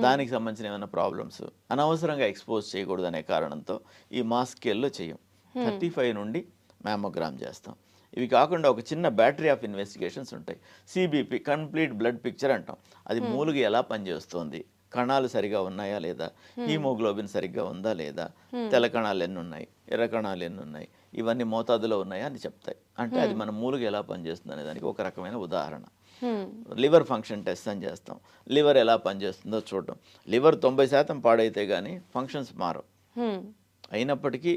దానికి సంబంధించిన ఏమైనా ప్రాబ్లమ్స్ అనవసరంగా ఎక్స్పోజ్ చేయకూడదు అనే కారణంతో ఈ మాస్ స్కేల్లో చేయం. 35 నుండి మ్యామోగ్రామ్ చేస్తాం. ఇవి కాకుండా ఒక చిన్న బ్యాటరీ ఆఫ్ ఇన్వెస్టిగేషన్స్ ఉంటాయి. సిబిపి, కంప్లీట్ బ్లడ్ పిక్చర్ అంటాం. అది మూలుగు ఎలా పనిచేస్తుంది, కణాలు సరిగా ఉన్నాయా లేదా, హీమోగ్లోబిన్ సరిగ్గా ఉందా లేదా, తెల్ల కణాలు ఎన్ని ఉన్నాయి, ఎర్ర కణాలు ఎన్ని ఉన్నాయి, ఇవన్నీ మోతాదులో ఉన్నాయా అని చెప్తాయి. అంటే అది మన మూలుగు ఎలా పనిచేస్తుంది అనే దానికి ఒక రకమైన ఉదాహరణ. లివర్ ఫంక్షన్ టెస్ట్ అని చేస్తాం. లివర్ ఎలా పనిచేస్తుందో చూడడం. లివర్ 90% పాడైతే కానీ ఫంక్షన్స్ మారవు. అయినప్పటికీ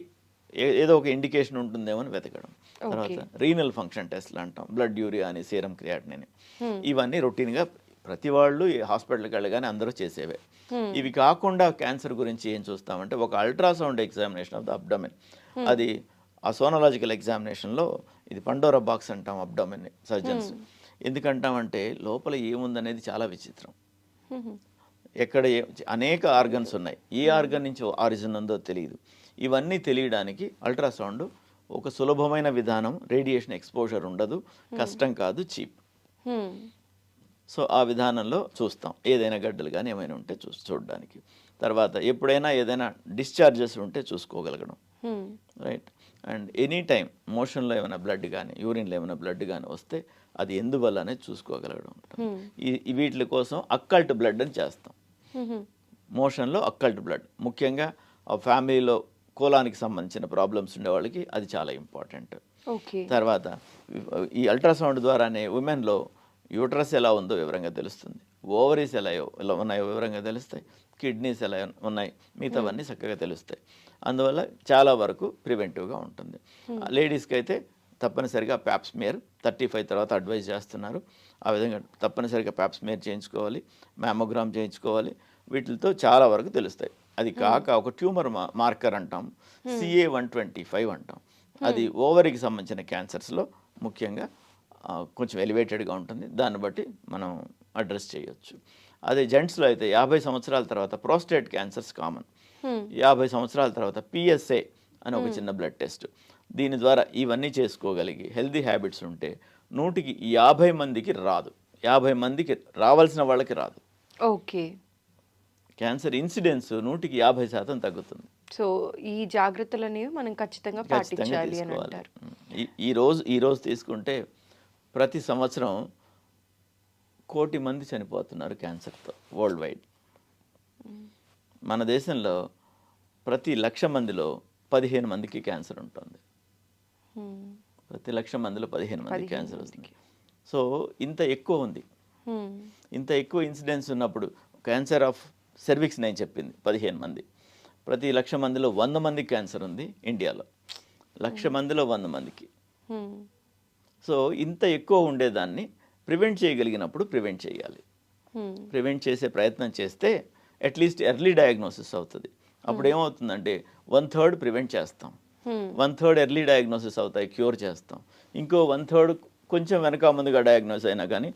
ఏదో ఒక ఇండికేషన్ ఉంటుందేమో అని వెతకడం. తర్వాత రీనల్ ఫంక్షన్ టెస్ట్లు అంటాం. బ్లడ్ యూరియా అని, సీరం క్రియాటినిన్, ఇవన్నీ రొటీన్గా ప్రతి వాళ్ళు ఈ హాస్పిటల్కి వెళ్ళగానే అందరూ చేసేవే. ఇవి కాకుండా క్యాన్సర్ గురించి ఏం చూస్తామంటే ఒక ultrasound examination of the abdomen. అది ఆ సోనలాజికల్ ఎగ్జామినేషన్లో ఇది పండోరా బాక్స్ అంటాం అబ్డమెన్ సర్జన్స్. ఎందుకంటామంటే లోపల ఏముందనేది చాలా విచిత్రం. ఎక్కడ అనేక ఆర్గన్స్ ఉన్నాయి, ఏ ఆర్గన్ నుంచి ఆరిజిన్ ఉందో తెలియదు. ఇవన్నీ తెలియడానికి అల్ట్రాసౌండ్ ఒక సులభమైన విధానం, రేడియేషన్ ఎక్స్పోజర్ ఉండదు, కష్టం కాదు, చీప్. సో ఆ విధానంలో చూస్తాం ఏదైనా గడ్డలు కానీ ఏమైనా ఉంటే చూడడానికి. తర్వాత ఎప్పుడైనా ఏదైనా డిశ్చార్జెస్ ఉంటే చూసుకోగలగడం, రైట్. అండ్ ఎనీ టైం మోషన్లో ఏమైనా బ్లడ్ కానీ యూరిన్లో ఏమైనా బ్లడ్ కానీ వస్తే అది ఎందువల్ల అనేది చూసుకోగలగడం. ఈ వీటి కోసం అక్కల్ట్ బ్లడ్ అని చేస్తాం. మోషన్లో అక్కల్ట్ బ్లడ్ ముఖ్యంగా ఆ ఫ్యామిలీలో కోలానికి సంబంధించిన ప్రాబ్లమ్స్ ఉండే వాళ్ళకి అది చాలా ఇంపార్టెంట్. తర్వాత ఈ అల్ట్రాసౌండ్ ద్వారానే ఉమెన్లో యూట్రస్ ఎలా ఉందో వివరంగా తెలుస్తుంది, ఓవరీస్ ఎలా ఉన్నాయో వివరంగా తెలుస్తాయి, కిడ్నీస్ ఎలా ఉన్నాయి, మిగతావన్నీ చక్కగా తెలుస్తాయి. అందువల్ల చాలా వరకు ప్రివెంటివ్గా ఉంటుంది. లేడీస్కి అయితే తప్పనిసరిగా ప్యాప్స్మియర్ 35 తర్వాత అడ్వైజ్ చేస్తున్నారు. ఆ విధంగా తప్పనిసరిగా ప్యాప్స్మియర్ చేయించుకోవాలి, మ్యామోగ్రామ్ చేయించుకోవాలి. వీటితో చాలా వరకు తెలుస్తాయి. అది కాక ఒక ట్యూమర్ మార్కర్ అంటాం, CA-125 అంటాం. అది ఓవరీకి సంబంధించిన క్యాన్సర్స్లో ముఖ్యంగా కొంచెం ఎలివేటెడ్గా ఉంటుంది. దాన్ని బట్టి మనం అడ్రస్ చేయొచ్చు. అదే జెంట్స్లో అయితే 50 సంవత్సరాల తర్వాత ప్రోస్టేట్ క్యాన్సర్స్ కామన్. 50 సంవత్సరాల తర్వాత PSA అని ఒక చిన్న బ్లడ్ టెస్ట్. దీని ద్వారా ఇవన్నీ చేసుకోగలిగి హెల్దీ హ్యాబిట్స్ ఉంటే 100కి 50 మందికి రాదు, 50 మందికి రావాల్సిన వాళ్ళకి రాదు. ఓకే, క్యాన్సర్ ఇన్సిడెన్స్ 100కి 50% తగ్గుతుంది. సో ఈ జాగ్రత్తలు అనేవి మనం ఖచ్చితంగా పాటించాలి అని అంటారు. ఈ రోజు తీసుకుంటే ప్రతి సంవత్సరం 1 కోటి మంది చనిపోతున్నారు క్యాన్సర్తో వరల్డ్ వైడ్. మన దేశంలో ప్రతి 1,00,000 మందిలో 15 మందికి క్యాన్సర్ ఉంటుంది. ప్రతి 1,00,000 మందిలో 15 మందికి క్యాన్సర్ వస్తుంది. సో ఇంత ఎక్కువ ఉంది. ఇంత ఎక్కువ ఇన్సిడెన్స్ ఉన్నప్పుడు క్యాన్సర్ ఆఫ్ సెర్విక్స్ నేను చెప్పింది 15 మంది. ప్రతి 1,00,000 మందిలో 100 మందికి క్యాన్సర్ ఉంది ఇండియాలో, 1,00,000 మందిలో 100 మందికి. సో ఇంత ఎక్కువ ఉండేదాన్ని ప్రివెంట్ చేయగలిగినప్పుడు ప్రివెంట్ చేయాలి. ప్రివెంట్ చేసే ప్రయత్నం చేస్తే అట్లీస్ట్ ఎర్లీ డయాగ్నోసిస్ అవుతుంది. అప్పుడు ఏమవుతుందంటే 1/3 ప్రివెంట్ చేస్తాం, 1/3 ఎర్లీ డయాగ్నోసిస్ అవుతాయి, క్యూర్ చేస్తాం. ఇంకో 1/3 కొంచెం వెనక ముందుగా డయాగ్నోస్ అయినా కానీ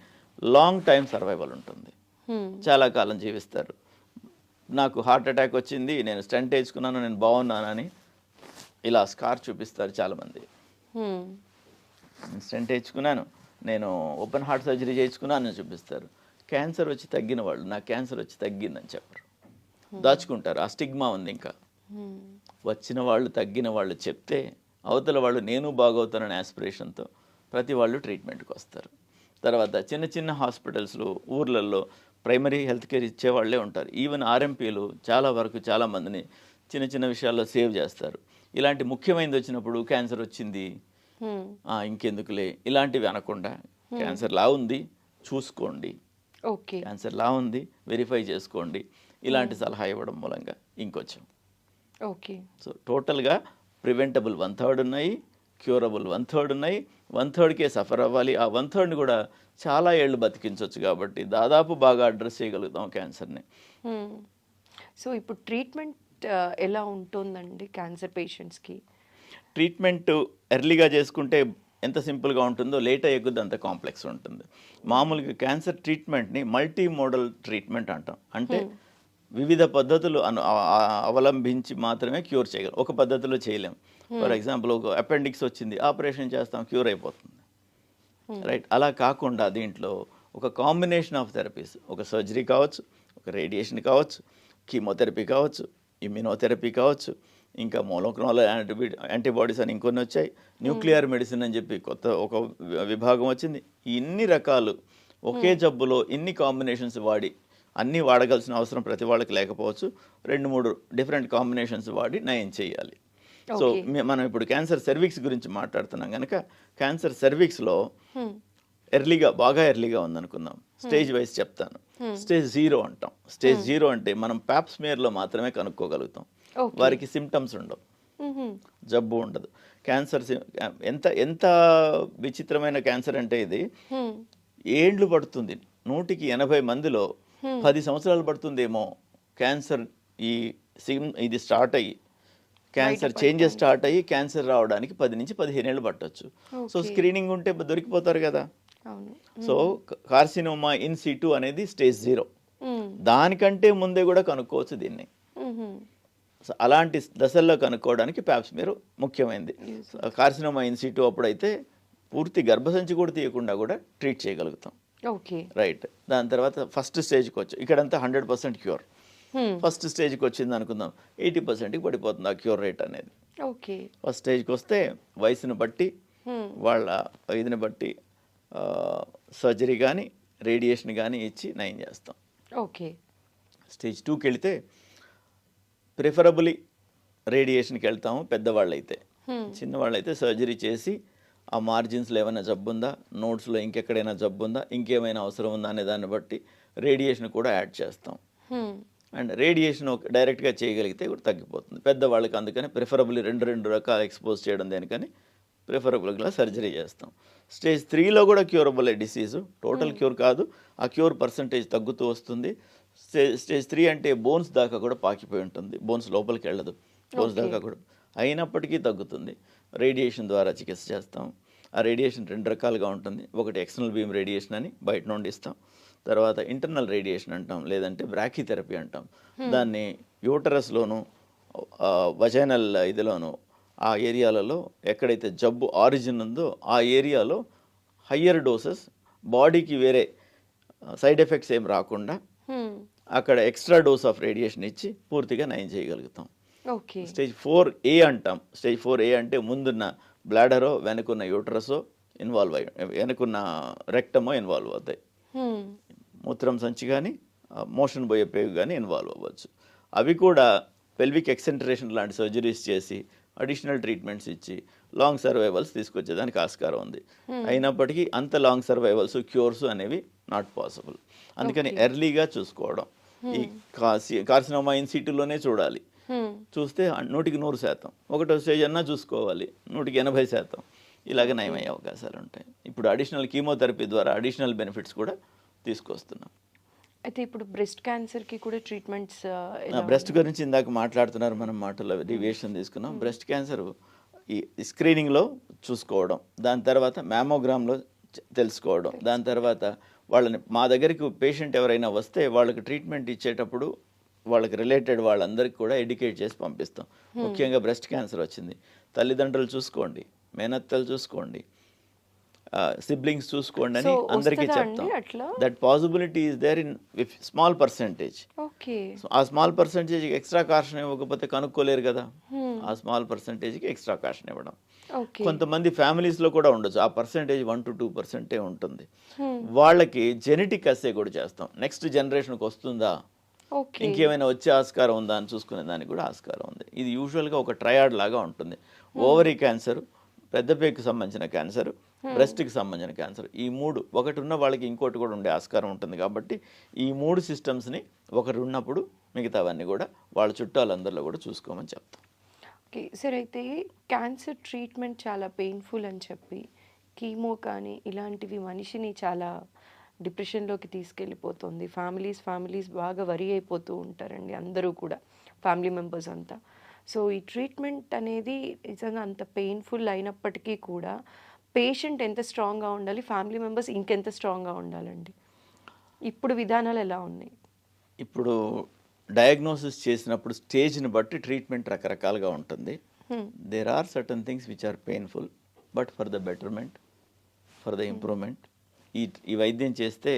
లాంగ్ టైం సర్వైవల్ ఉంటుంది, చాలా కాలం జీవిస్తారు. నాకు హార్ట్ అటాక్ వచ్చింది, నేను స్టంట్ వేసుకున్నాను, నేను బాగున్నానని ఇలా స్కార్ చూపిస్తారు చాలామంది. స్టంట్ వేసుకున్నాను, నేను ఓపెన్ హార్ట్ సర్జరీ చేయించుకున్నాను అని చూపిస్తారు. క్యాన్సర్ వచ్చి తగ్గిన వాళ్ళు నాకు క్యాన్సర్ వచ్చి తగ్గిందని చెప్పరు, దాచుకుంటారు. ఆ స్టిగ్మా ఉంది. ఇంకా వచ్చిన వాళ్ళు తగ్గిన వాళ్ళు చెప్తే అవతల వాళ్ళు నేను బాగవుతానని ఆస్పిరేషన్తో ప్రతి వాళ్ళు ట్రీట్మెంట్కి వస్తారు. తర్వాత చిన్న చిన్న హాస్పిటల్స్లో ఊర్లలో ప్రైమరీ హెల్త్ కేర్ ఇచ్చేవాళ్ళే ఉంటారు. ఈవెన్ RMPలు చాలా వరకు చాలామందిని చిన్న చిన్న విషయాల్లో సేవ్ చేస్తారు. ఇలాంటి ముఖ్యమైనది వచ్చినప్పుడు క్యాన్సర్ వచ్చింది ఇంకెందుకులే ఇలాంటివి అనకుండా క్యాన్సర్ లా ఉంది చూసుకోండి, క్యాన్సర్ లా ఉంది వెరిఫై చేసుకోండి, ఇలాంటి సలహా ఇవ్వడం మూలంగా ఇంకొంచెం. సో టోటల్గా ప్రివెంటబుల్ 1/3 ఉన్నాయి, క్యూరబుల్ 1/3 ఉన్నాయి. 1/3కే సఫర్ అవ్వాలి. ఆ 1/3ని కూడా చాలా ఏళ్ళు బతికించవచ్చు. కాబట్టి దాదాపు బాగా అడ్రస్ చేయగలుగుతాం క్యాన్సర్ని. సో ఇప్పుడు ట్రీట్మెంట్ ఎలా ఉంటుందండి క్యాన్సర్ పేషెంట్స్కి? ట్రీట్మెంట్ ఎర్లీగా చేసుకుంటే ఎంత సింపుల్గా ఉంటుందో, లేట్ అయ్యే కొద్దీ అంత కాంప్లెక్స్ ఉంటుంది. మామూలుగా క్యాన్సర్ ట్రీట్మెంట్ని మల్టీ మోడల్ ట్రీట్మెంట్ అంటాం. అంటే వివిధ పద్ధతులు అవలంబించి మాత్రమే క్యూర్ చేయగలం, ఒక పద్ధతిలో చేయలేం. ఫర్ ఎగ్జాంపుల్ ఒక అపెండిక్స్ వచ్చింది, ఆపరేషన్ చేస్తాం, క్యూర్ అయిపోతుంది, రైట్. అలా కాకుండా దీంట్లో ఒక కాంబినేషన్ ఆఫ్ థెరపీస్, ఒక సర్జరీ కావచ్చు, ఒక రేడియేషన్ కావచ్చు, కీమోథెరపీ కావచ్చు, ఇమ్యూనోథెరపీ కావచ్చు, ఇంకా మోనోక్లోనల్ యాంటీబాడీస్ అని ఇంకొన్ని వచ్చాయి, న్యూక్లియర్ మెడిసిన్ అని చెప్పి కొత్త ఒక విభాగం వచ్చింది. ఇన్ని రకాలు ఒకే జబ్బులో ఇన్ని కాంబినేషన్స్ వాడి అన్నీ వాడగలసిన అవసరం ప్రతి వాళ్ళకి లేకపోవచ్చు. 2-3 డిఫరెంట్ కాంబినేషన్స్ వాడి నయం చేయాలి. సో మనం ఇప్పుడు క్యాన్సర్ సర్విక్స్ గురించి మాట్లాడుతున్నాం కనుక క్యాన్సర్ సర్విక్స్లో బాగా ఎర్లీగా ఉందనుకుందాం. స్టేజ్ వైజ్ చెప్తాను. స్టేజ్ 0 అంటాం. స్టేజ్ 0 అంటే మనం ప్యాప్స్మియర్లో మాత్రమే కనుక్కోగలుగుతాం. వారికి సిమ్టమ్స్ ఉండవు, జబ్బు ఉండదు. క్యాన్సర్ ఎంత విచిత్రమైన క్యాన్సర్ అంటే ఇది ఏండ్లు పడుతుంది 100కి 80 మందిలో 10 సంవత్సరాలు పడుతుందేమో క్యాన్సర్ ఇది స్టార్ట్ అయ్యి క్యాన్సర్ చేంజెస్ స్టార్ట్ అయ్యి క్యాన్సర్ రావడానికి 10 నుంచి 15 ఏళ్ళు పట్టొచ్చు. సో స్క్రీనింగ్ ఉంటే దొరికిపోతారు కదా. సో కార్సినోమా ఇన్ సిటు అనేది స్టేజ్ 0. దానికంటే ముందే కూడా కనుక్కోవచ్చు దీన్ని. సో అలాంటి దశల్లో కనుక్కోవడానికి ప్యాప్స్మియర్ ముఖ్యమైనది. కార్సినోమా ఇన్ సిటు అప్పుడైతే పూర్తి గర్భసంచి కూడా తీయకుండా కూడా ట్రీట్ చేయగలుగుతాం. రైట్. దాని తర్వాత ఫస్ట్ స్టేజ్కి వచ్చి ఇక్కడంతా 100% క్యూర్. ఫస్ట్ స్టేజ్కి వచ్చింది అనుకుందాం, 80%కి పడిపోతుంది ఆ క్యూర్ రేట్ అనేది. ఫస్ట్ స్టేజ్కి వస్తే వయసును బట్టి వాళ్ళ ఇదిని బట్టి సర్జరీ కానీ రేడియేషన్ కానీ ఇచ్చి నయం చేస్తాం. స్టేజ్ 2కి వెళితే ప్రిఫరబుల్లీ రేడియేషన్కి వెళ్తాము పెద్దవాళ్ళైతే. చిన్నవాళ్ళైతే సర్జరీ చేసి ఆ మార్జిన్స్లో ఏమైనా జబ్బు ఉందా, నోట్స్లో ఇంకెక్కడైనా జబ్బు ఉందా, ఇంకేమైనా అవసరం ఉందా అనే దాన్ని బట్టి రేడియేషన్ కూడా యాడ్ చేస్తాం. అండ్ రేడియేషన్ డైరెక్ట్గా చేయగలిగితే కూడా తగ్గిపోతుంది పెద్దవాళ్ళకి. అందుకని ప్రిఫరబుల్లీ రెండు రకాలు ఎక్స్పోజ్ చేయడం దేనికని ప్రిఫరబుల్గా సర్జరీ చేస్తాం. స్టేజ్ 3లో కూడా క్యూరబుల్ డిసీజు, టోటల్ క్యూర్ కాదు, ఆ క్యూర్ పర్సంటేజ్ తగ్గుతూ వస్తుంది. స్టేజ్ 3 అంటే బోన్స్ దాకా కూడా పాకిపోయి ఉంటుంది, బోన్స్ లోపలికి వెళ్ళదు, బోన్స్ దాకా కూడా అయినప్పటికీ తగ్గుతుంది. రేడియేషన్ ద్వారా చికిత్స చేస్తాం. ఆ రేడియేషన్ 2 రకాలుగా ఉంటుంది. ఒకటి ఎక్స్టర్నల్ బీమ్ రేడియేషన్ అని బయట నుండి ఇస్తాం. తర్వాత ఇంటర్నల్ రేడియేషన్ అంటాం, లేదంటే బ్రాకీథెరపీ అంటాం. దాన్ని యూటరస్లోను వజైనల్ ఇదిలోను ఆ ఏరియాలలో ఎక్కడైతే జబ్బు ఆరిజిన్ ఉందో ఆ ఏరియాలో హయ్యర్ డోసెస్, బాడీకి వేరే సైడ్ ఎఫెక్ట్స్ ఏం రాకుండా అక్కడ ఎక్స్ట్రా డోస్ ఆఫ్ రేడియేషన్ ఇచ్చి పూర్తిగా నయం చేయగలుగుతాం. స్టేజ్ 4A అంటాం. స్టేజ్ 4A అంటే ముందున్న బ్లాడరో వెనుకున్న యూటరసో ఇన్వాల్వ్ అయ్యి వెనుకున్న రెక్టమో ఇన్వాల్వ్ అవుతాయి. మూత్రం సంచి కానీ మోషన్ పోయే పేగు కానీ ఇన్వాల్వ్ అవ్వచ్చు. అవి కూడా పెల్విక్ ఎక్సెంట్రేషన్ లాంటి సర్జరీస్ చేసి అడిషనల్ ట్రీట్మెంట్స్ ఇచ్చి లాంగ్ సర్వైవల్స్ తీసుకొచ్చేదానికి ఆస్కారం ఉంది. అయినప్పటికీ అంత లాంగ్ సర్వైవల్స్ క్యూర్స్ అనేవి నాట్ పాసిబుల్. అందుకని ఎర్లీగా చూసుకోవడం. ఈ కార్సినోమా ఇన్ సిటులోనే చూడాలి. చూస్తే 100% ఒకటో స్టేజ్ అన్నా చూసుకోవాలి, 180% ఇలాగ నయమయ్యే అవకాశాలు ఉంటాయి. ఇప్పుడు అడిషనల్ కీమోథెరపీ ద్వారా అడిషనల్ బెనిఫిట్స్ కూడా తీసుకొస్తున్నాం. అయితే ఇప్పుడు బ్రెస్ట్ క్యాన్సర్కి కూడా ట్రీట్మెంట్స్, బ్రెస్ట్ గురించి ఇందాక మాట్లాడుతున్నారు, మనం మాటల్లో డీవియేషన్ తీసుకున్నాం. బ్రెస్ట్ క్యాన్సర్ ఈ స్క్రీనింగ్లో చూసుకోవడం, దాని తర్వాత మ్యామోగ్రామ్లో తెలుసుకోవడం, దాని తర్వాత వాళ్ళని మా దగ్గరికి పేషెంట్ ఎవరైనా వస్తే వాళ్ళకి ట్రీట్మెంట్ ఇచ్చేటప్పుడు వాళ్ళకి రిలేటెడ్ వాళ్ళందరికీ కూడా ఎడ్యుకేట్ చేసి పంపిస్తాం. ముఖ్యంగా బ్రెస్ట్ క్యాన్సర్ వచ్చింది, తల్లిదండ్రులు చూసుకోండి, మేనత్తలు చూసుకోండి, సిబ్లింగ్స్ చూసుకోండి అని అందరికీ చెప్తాం. That possibility is there in small percentage. ఆ స్మాల్ పర్సెంటేజ్కి ఎక్స్ట్రా కాషన్ ఇవ్వకపోతే కనుక్కోలేరు కదా, ఆ స్మాల్ పర్సెంటేజ్కి ఎక్స్ట్రా కాషన్ ఇవ్వడం. కొంతమంది ఫ్యామిలీస్లో కూడా ఉండొచ్చు, ఆ పర్సెంటేజ్ 1 to 2% ఉంటుంది. వాళ్ళకి జెనెటిక్ అసే కూడా చేస్తాం. నెక్స్ట్ జనరేషన్కి వస్తుందా, ఇంకేమైనా వచ్చే ఆస్కారం ఉందా అని చూసుకునే దానికి కూడా ఆస్కారం ఉంది. ఇది యూజువల్గా ఒక ట్రయాడ్ లాగా ఉంటుంది. ఓవరీ క్యాన్సర్, పెద్దపేగుకి సంబంధించిన క్యాన్సర్, బ్రెస్ట్కి సంబంధించిన క్యాన్సర్, ఈ 3 ఒకటి ఉన్న వాళ్ళకి ఇంకోటి కూడా ఉండే ఆస్కారం ఉంటుంది. కాబట్టి ఈ 3 సిస్టమ్స్ని ఒకరు ఉన్నప్పుడు మిగతావన్నీ కూడా వాళ్ళ చుట్టాలందరిలో కూడా చూసుకోమని చెప్తాం. ఓకే సార్, అయితే క్యాన్సర్ ట్రీట్మెంట్ చాలా పెయిన్ఫుల్ అని చెప్పి కీమో కానీ ఇలాంటివి మనిషిని చాలా డిప్రెషన్లోకి తీసుకెళ్ళిపోతుంది. ఫ్యామిలీస్ బాగా వరి అయిపోతూ ఉంటారండి, అందరూ కూడా ఫ్యామిలీ మెంబర్స్ అంతా. సో ఈ ట్రీట్మెంట్ అనేది నిజంగా అంత పెయిన్ఫుల్ అయినప్పటికీ కూడా పేషెంట్ ఎంత స్ట్రాంగ్గా ఉండాలి, ఫ్యామిలీ మెంబర్స్ ఇంకెంత స్ట్రాంగ్గా ఉండాలండి? ఇప్పుడు విధానాలు ఎలా ఉన్నాయి? ఇప్పుడు డయాగ్నోసిస్ చేసినప్పుడు స్టేజ్ని బట్టి ట్రీట్మెంట్ రకరకాలుగా ఉంటుంది. There are certain things which are painful, but for the betterment, for the improvement. ఈ వైద్యం చేస్తే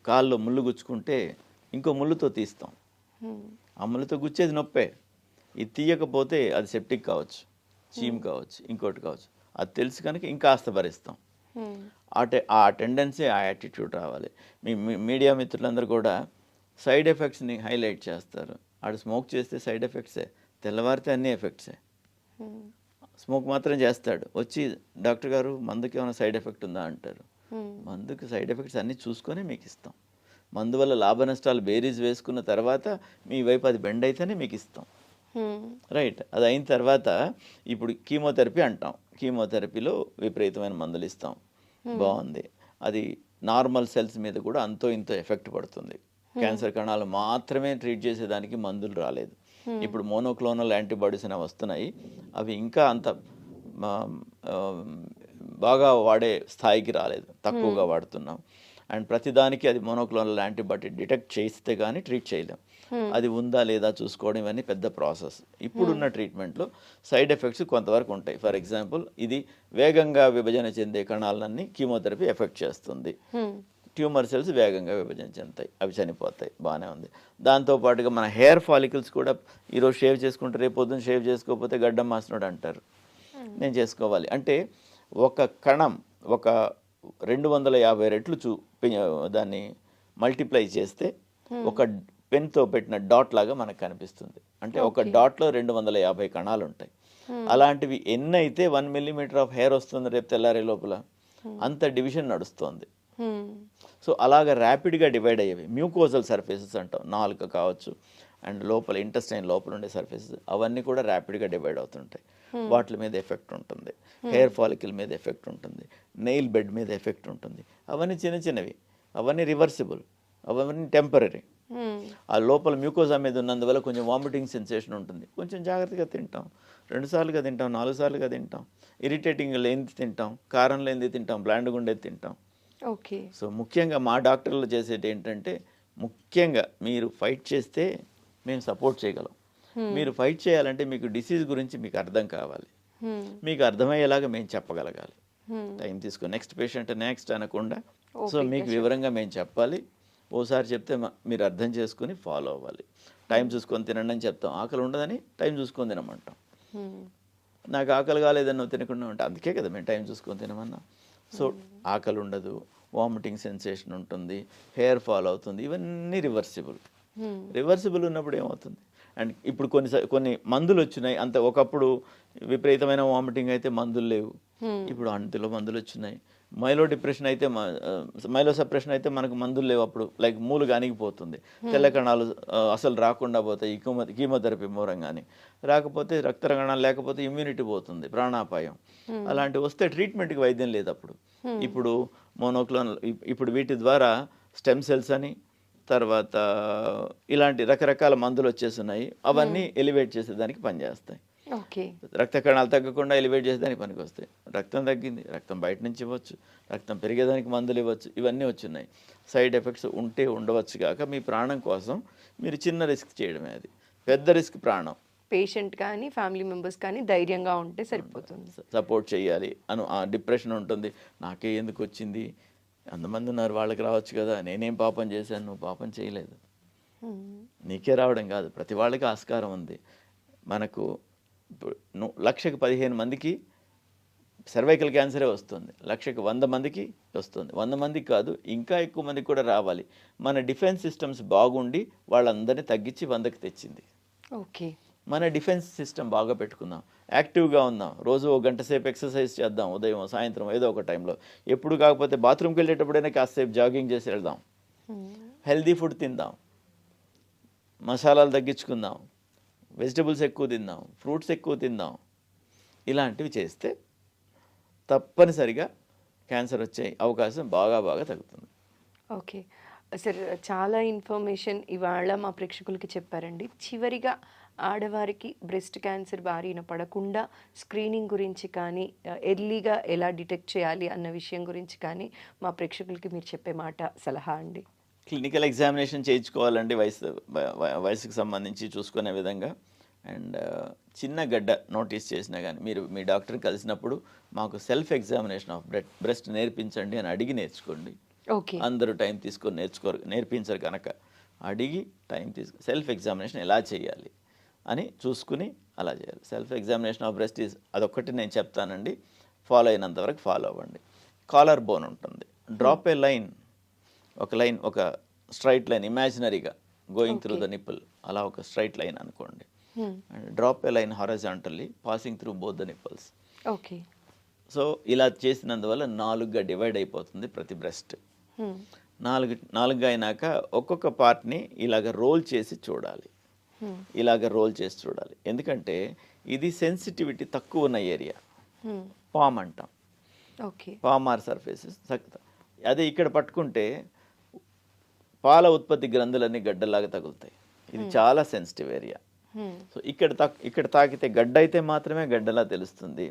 కాల్లో ముళ్ళు గుచ్చుకుంటే ఇంకో ముళ్ళుతో తీస్తాం, ఆ ముళ్ళుతో గుచ్చేది నొప్పే. ఇది తీయకపోతే అది సెప్టిక్ కావచ్చు, చీమ్ కావచ్చు, ఇంకోటి కావచ్చు. అది తెలుసు కనుక ఇంకాస్త భరిస్తాం. ఆ టెండెన్సీ, ఆ యాటిట్యూడ్ రావాలి. మీడియా మిత్రులందరూ కూడా సైడ్ ఎఫెక్ట్స్ని హైలైట్ చేస్తారు. ఆడు స్మోక్ చేస్తే సైడ్ ఎఫెక్ట్సే, తెల్లవారితే అన్ని ఎఫెక్ట్సే. స్మోక్ మాత్రం చేస్తాడు, వచ్చి డాక్టర్ గారు మందుకి ఏమైనా సైడ్ ఎఫెక్ట్ ఉందా అంటారు. మందుకి సైడ్ ఎఫెక్ట్స్ అన్నీ చూసుకొని మీకు ఇస్తాం. మందు వల్ల లాభ నష్టాలు బేరీజ్ వేసుకున్న తర్వాత మీ వైపు అది బెండ్ అయితేనే మీకు ఇస్తాం. రైట్. అది అయిన తర్వాత ఇప్పుడు కీమోథెరపీ అంటాం. కీమోథెరపీలో విపరీతమైన మందులు ఇస్తాం, బాగుంది. అది నార్మల్ సెల్స్ మీద కూడా అంతో ఇంతో ఎఫెక్ట్ పడుతుంది. క్యాన్సర్ కణాలు మాత్రమే ట్రీట్ చేసేదానికి మందులు రాలేదు. ఇప్పుడు మోనోక్లోనల్ యాంటీబాడీస్ అనేవి వస్తున్నాయి. అవి ఇంకా అంత బాగా వాడే స్థాయికి రాలేదు, తక్కువగా వాడుతున్నాం. అండ్ ప్రతిదానికి అది మోనోక్లోనల్ యాంటీబాడీ డిటెక్ట్ చేస్తే కానీ ట్రీట్ చేయలేం. అది ఉందా లేదా చూసుకోవడం ఇవన్నీ పెద్ద ప్రాసెస్. ఇప్పుడున్న ట్రీట్మెంట్లో సైడ్ ఎఫెక్ట్స్ కొంతవరకు ఉంటాయి. ఫర్ ఎగ్జాంపుల్, ఇది వేగంగా విభజన చెందే కణాలన్నీ కీమోథెరపీ ఎఫెక్ట్ చేస్తుంది. ట్యూమర్ సెల్స్ వేగంగా విభజన చెందుతాయి, అవి చనిపోతాయి, బాగానే ఉంది. దాంతోపాటుగా మన హెయిర్ ఫాలికల్స్ కూడా ఈరోజు షేవ్ చేసుకుంటే రేపు పొద్దున్న షేవ్ చేసుకోకపోతే గడ్డం మాసినోడు అంటారు. నేను చేసుకోవాలి అంటే ఒక కణం ఒక 250 రెట్లు దాన్ని మల్టిప్లై చేస్తే ఒక పెన్తో పెట్టిన డాట్ లాగా మనకు కనిపిస్తుంది. అంటే ఒక డాట్లో 250 కణాలు ఉంటాయి. అలాంటివి ఎన్ని అయితే 1 మిల్లీమీటర్ ఆఫ్ హెయిర్ వస్తుంది రేపు తెల్లారే లోపల, అంత డివిజన్ నడుస్తుంది. సో అలాగా ర్యాపిడ్గా డివైడ్ అయ్యేవి మ్యూకోజల్ సర్ఫేసెస్ అంటాం. నాలుక కావచ్చు అండ్ లోపల ఇంటెస్టైన్ లోపల ఉండే సర్ఫేసెస్ అవన్నీ కూడా ర్యాపిడ్గా డివైడ్ అవుతుంటాయి. వాటి మీద ఎఫెక్ట్ ఉంటుంది, హెయిర్ ఫాలికల్ మీద ఎఫెక్ట్ ఉంటుంది, నెయిల్ బెడ్ మీద ఎఫెక్ట్ ఉంటుంది. అవన్నీ చిన్న చిన్నవి, అవన్నీ రివర్సిబుల్, అవన్నీ టెంపరీ. ఆ లోపల మ్యూకోజా మీద ఉన్నందువల్ల కొంచెం వామిటింగ్ సెన్సేషన్ ఉంటుంది. కొంచెం జాగ్రత్తగా తింటాం, 2 సార్లుగా తింటాం, 4 సార్లుగా తింటాం, ఇరిటేటింగ్ లేనిది తింటాం, కారం లేనిది తింటాం, బ్లాండ్గా ఉండేది తింటాం. ఓకే. సో ముఖ్యంగా మా డాక్టర్లు చేసేది ఏంటంటే, ముఖ్యంగా మీరు ఫైట్ చేస్తే మేము సపోర్ట్ చేయగలం. మీరు ఫైట్ చేయాలంటే మీకు డిసీజ్ గురించి మీకు అర్థం కావాలి, మీకు అర్థమయ్యేలాగా మేము చెప్పగలగాలి. టైం తీసుకో, నెక్స్ట్ పేషెంట్ నెక్స్ట్ అనకుండా, సో మీకు వివరంగా మేము చెప్పాలి. ఓసారి చెప్తే మీరు అర్థం చేసుకుని ఫాలో అవ్వాలి. టైం చూసుకొని తినండి అని చెప్తాం, ఆకలి ఉండదని టైం చూసుకొని తినమంటాం. నాకు ఆకలి కాలేదని నువ్వు తినకుండా ఉంటా, అందుకే కదా మేము టైం చూసుకొని తినమన్నా. సో ఆకలి ఉండదు, వామిటింగ్ సెన్సేషన్ ఉంటుంది, హెయిర్ ఫాల్ అవుతుంది, ఇవన్నీ రివర్సిబుల్ ఉన్నప్పుడు ఏమవుతుంది. అండ్ ఇప్పుడు కొన్ని మందులు వచ్చినాయి. అంత ఒకప్పుడు విపరీతమైన వామిటింగ్ అయితే మందులు లేవు, ఇప్పుడు అంతలో మందులు వచ్చినాయి. మైలో డిప్రెషన్ అయితే మైలో సప్రెషన్ అయితే మనకు మందులు లేవు అప్పుడు. లైక్ మూలుగా అణిగిపోతుంది, తెల్ల కణాలు అసలు రాకుండా పోతాయి కీమోథెరపీ మూలంగానే. రాకపోతే రక్త కణాలు లేకపోతే ఇమ్యూనిటీ పోతుంది, ప్రాణాపాయం. అలాంటివి వస్తే ట్రీట్మెంట్కి వైద్యం లేదు అప్పుడు. ఇప్పుడు మోనోక్లోనల్, ఇప్పుడు వీటి ద్వారా స్టెమ్ సెల్స్ అని, తర్వాత ఇలాంటి రకరకాల మందులు వచ్చేస్తున్నాయి. అవన్నీ ఎలివేట్ చేసేదానికి పనిచేస్తాయి. రక్త కణాలు తగ్గకుండా ఎలివేట్ చేసేదానికి పనికి వస్తాయి. రక్తం తగ్గింది, రక్తం బయట నుంచి ఇవ్వచ్చు, రక్తం పెరిగేదానికి మందులు ఇవ్వచ్చు, ఇవన్నీ వచ్చున్నాయి. సైడ్ ఎఫెక్ట్స్ ఉంటే ఉండవచ్చు కాక మీ ప్రాణం కోసం మీరు చిన్న రిస్క్ చేయడమే, అది పెద్ద రిస్క్ ప్రాణం. పేషెంట్ కానీ ఫ్యామిలీ మెంబర్స్ కానీ ధైర్యంగా ఉంటే సరిపోతుంది, సపోర్ట్ చేయాలి. డిప్రెషన్ ఉంటుంది, నాకే ఎందుకు వచ్చింది, అంతమంది ఉన్నారు వాళ్ళకి రావచ్చు కదా, నేనేం పాపం చేశాను, నువ్వు పాపం చేయలేదు, నీకే రావడం కాదు, ప్రతి వాళ్ళకి ఆస్కారం ఉంది. మనకు 1,00,000కి 15 మందికి సర్వైకల్ క్యాన్సరే వస్తుంది, 1,00,000కి 100 మందికి వస్తుంది. 100 మందికి కాదు, ఇంకా ఎక్కువ మందికి కూడా రావాలి. మన డిఫెన్స్ సిస్టమ్స్ బాగుండి వాళ్ళందరినీ తగ్గించి 100కి తెచ్చింది. ఓకే, మన డిఫెన్స్ సిస్టమ్ బాగా పెట్టుకుందాం, యాక్టివ్గా ఉందాం, రోజు 1 గంట సేపు ఎక్సర్సైజ్ చేద్దాం, ఉదయం సాయంత్రం ఏదో ఒక టైంలో. ఎప్పుడు కాకపోతే బాత్రూమ్కి వెళ్ళేటప్పుడైనా కాసేపు జాగింగ్ చేసి వెళ్దాం, హెల్దీ ఫుడ్ తిందాం, మసాలాలు తగ్గించుకుందాం, వెజిటబుల్స్ ఎక్కువ తిందాం, ఫ్రూట్స్ ఎక్కువ తిందాం. ఇలాంటివి చేస్తే తప్పనిసరిగా క్యాన్సర్ వచ్చే అవకాశం బాగా తగ్గుతుంది. ఓకే సార్, చాలా ఇన్ఫర్మేషన్ ఇవాళ మా ప్రేక్షకులకి చెప్పారండి. చివరిగా ఆడవారికి బ్రెస్ట్ క్యాన్సర్ బారిన పడకుండా స్క్రీనింగ్ గురించి కానీ, ఎర్లీగా ఎలా డిటెక్ట్ చేయాలి అన్న విషయం గురించి కానీ మా ప్రేక్షకులకి మీరు చెప్పే మాట సలహా అండి. క్లినికల్ ఎగ్జామినేషన్ చేయించుకోవాలండి, వయసుకు సంబంధించి చూసుకునే విధంగా. అండ్ చిన్న గడ్డ నోటీస్ చేసినా కానీ మీరు మీ డాక్టర్ కలిసినప్పుడు మాకు సెల్ఫ్ ఎగ్జామినేషన్ ఆఫ్ బ్రెస్ట్ నేర్పించండి అని అడిగి నేర్చుకోండి. ఓకే, అందరూ టైం తీసుకొని నేర్పించరు కనుక అడిగి టైం తీసుకొని సెల్ఫ్ ఎగ్జామినేషన్ ఎలా చేయాలి అని చూసుకుని అలా చేయాలి. సెల్ఫ్ ఎగ్జామినేషన్ ఆఫ్ బ్రెస్ట్ అదొక్కటి నేను చెప్తానండి, ఫాలో అయినంత వరకు ఫాలో అవ్వండి. కాలర్ బోన్ ఉంటుంది, డ్రాప్ ఏ లైన్, ఒక స్ట్రైట్ లైన్ ఇమాజినరీగా గోయింగ్ త్రూ ద నిప్పుల్, అలా ఒక స్ట్రైట్ లైన్ అనుకోండి. Drop a line horizontally passing through both the nipples. Okay, so ఇలా చేసినందువల్ల 4గా డివైడ్ అయిపోతుంది ప్రతి బ్రెస్ట్. 4గా అయినాక ఒక్కొక్క పార్ట్ని ఇలాగ రోల్ చేసి చూడాలి, ఎందుకంటే ఇది సెన్సిటివిటీ తక్కువ ఉన్న ఏరియా, పామ్ అంటాం. ఓకే, పామార్ సర్ఫేసెస్ అదే ఇక్కడ పట్టుకుంటే పాల ఉత్పత్తి గ్రంథులన్నీ గడ్డలాగా తగులుతాయి. ఇది చాలా సెన్సిటివ్ ఏరియా. సో ఇక్కడ తాకితే గడ్డ అయితే మాత్రమే గడ్డలా తెలుస్తుంది,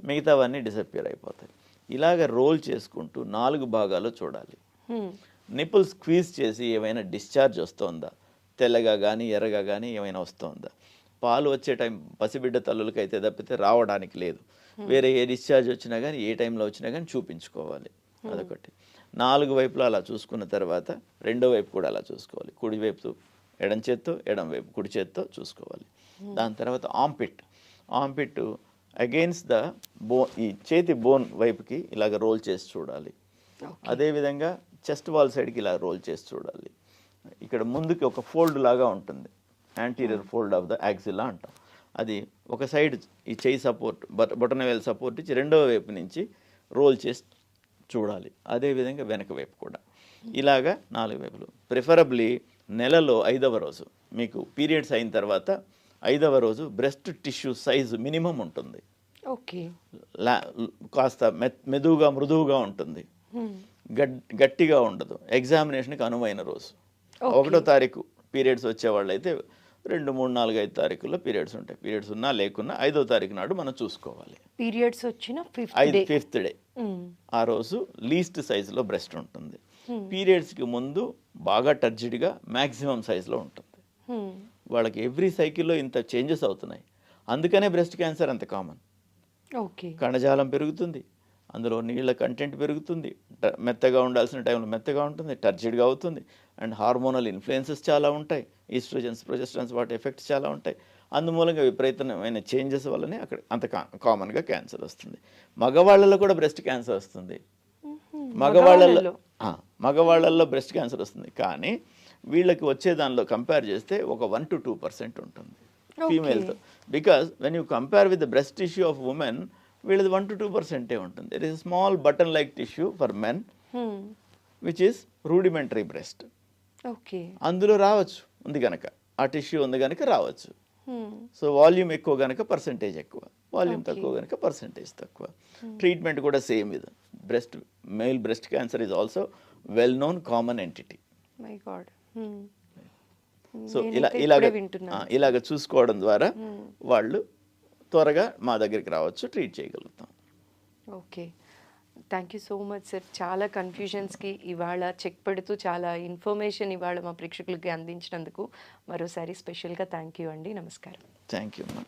మిగతావన్నీ డిసప్పియర్ అయిపోతాయి. ఇలాగ రోల్ చేసుకుంటూ 4 భాగాలు చూడాలి. నిప్పుల్ స్క్వీజ్ చేసి ఏమైనా డిశ్చార్జ్ వస్తుందా, తెల్లగా కానీ ఎర్రగా కానీ ఏమైనా వస్తుందా. పాలు వచ్చే టైం పసిబిడ్డ తల్లులకి అయితే తప్పితే రావడానికి లేదు. వేరే ఏ డిశ్చార్జ్ వచ్చినా కానీ ఏ టైంలో వచ్చినా కానీ చూపించుకోవాలి. అదొకటి. 4 వైపులో అలా చూసుకున్న తర్వాత రెండో వైపు కూడా అలా చూసుకోవాలి. కుడి వైపు ఎడం చేత్తో, ఎడం వైపు కుడి చేత్తో చూసుకోవాలి. దాని తర్వాత ఆంపిట్ అగెయిన్స్ ద ఈ చేతి బోన్ వైపుకి ఇలాగ రోల్ చేసి చూడాలి. అదేవిధంగా చెస్ట్ వాల్ సైడ్కి ఇలా రోల్ చేసి చూడాలి. ఇక్కడ ముందుకి ఒక ఫోల్డ్ లాగా ఉంటుంది, యాంటీరియర్ ఫోల్డ్ ఆఫ్ ద యాక్సిలా అంటాం. అది ఒక సైడ్ ఈ చేయి సపోర్ట్ బొటనవేలు సపోర్ట్ ఇచ్చి రెండో వైపు నుంచి రోల్ చేసి చూడాలి. అదేవిధంగా వెనక వైపు కూడా ఇలాగా 4 వైపులు. ప్రిఫరబ్లీ నెలలో 5వ రోజు మీకు పీరియడ్స్ అయిన తర్వాత 5వ రోజు బ్రెస్ట్ టిష్యూ సైజు మినిమం ఉంటుంది. ఓకే, కాస్త మెదువుగా మృదువుగా ఉంటుంది, గట్టిగా ఉండదు. ఎగ్జామినేషన్కి అనువైన రోజు 1వ తారీఖు పీరియడ్స్ వచ్చేవాళ్ళు అయితే 2, 3, 4, 5 తారీఖుల్లో పీరియడ్స్ ఉంటాయి. పీరియడ్స్ ఉన్నా లేకున్నా 5వ తారీఖు నాడు మనం చూసుకోవాలి. పీరియడ్స్ వచ్చిన 5th డే ఆ రోజు లీస్ట్ సైజులో బ్రెస్ట్ ఉంటుంది. పీరియడ్స్కి ముందు బాగా టర్జిడ్గా మ్యాక్సిమం సైజులో ఉంటుంది. వాళ్ళకి ఎవ్రీ సైకిల్లో ఇంత చేంజెస్ అవుతున్నాయి. అందుకనే బ్రెస్ట్ క్యాన్సర్ అంత కామన్. ఓకే, కణజాలం పెరుగుతుంది, అందులో నీళ్ళ కంటెంట్ పెరుగుతుంది, మెత్తగా ఉండాల్సిన టైంలో మెత్తగా ఉంటుంది, టర్జిడ్గా అవుతుంది. అండ్ హార్మోనల్ ఇన్ఫ్లుయెన్సెస్ చాలా ఉంటాయి, ఈస్ట్రోజన్స్ ప్రొజెస్ట్రాన్స్ వాటి ఎఫెక్ట్స్ చాలా ఉంటాయి. అందుమూలంగా విపరీతమైన చేంజెస్ వల్లనే అక్కడ అంత కామన్గా క్యాన్సర్ వస్తుంది. మగవాళ్ళలో కూడా బ్రెస్ట్ క్యాన్సర్ వస్తుంది. మగవాళ్ళల్లో బ్రెస్ట్ క్యాన్సర్ వస్తుంది, కానీ వీళ్ళకి వచ్చే దానిలో కంపేర్ చేస్తే ఒక 1 to 2% ఉంటుంది ఫీమేల్తో. Because when you compare with the breast tissue of women, వీళ్ళది 1 to 2% ఉంటుంది. It is small button like tissue for men which is rudimentary breast. Okay, అందులో రావచ్చు ఉంది కనుక, ఆ టిష్యూ ఉంది కనుక రావచ్చు. సో వాల్యూమ్ ఎక్కువ కనుక పర్సంటేజ్ ఎక్కువ, వాల్యూమ్ తక్కువ కనుక పర్సంటేజ్ తక్కువ. ట్రీట్మెంట్ కూడా సేమ్ ఇది. Male breast cancer is also well known common entity. My God. So ఇలాగ చూసుకోవడం ద్వారా వాళ్ళు త్వరగా మా దగ్గరికి రావచ్చు, ట్రీట్ చేయగలుగుతాం. Okay, thank you so much sir. చాలా కన్ఫ్యూజన్స్కి ఇవాళ చెక్ పెడుతూ చాలా ఇన్ఫర్మేషన్ ఇవాళ మా ప్రేక్షకులకి అందించినందుకు మరోసారి స్పెషల్గా థ్యాంక్ యూ అండి. నమస్కారం. థ్యాంక్ యూ అమ్మా.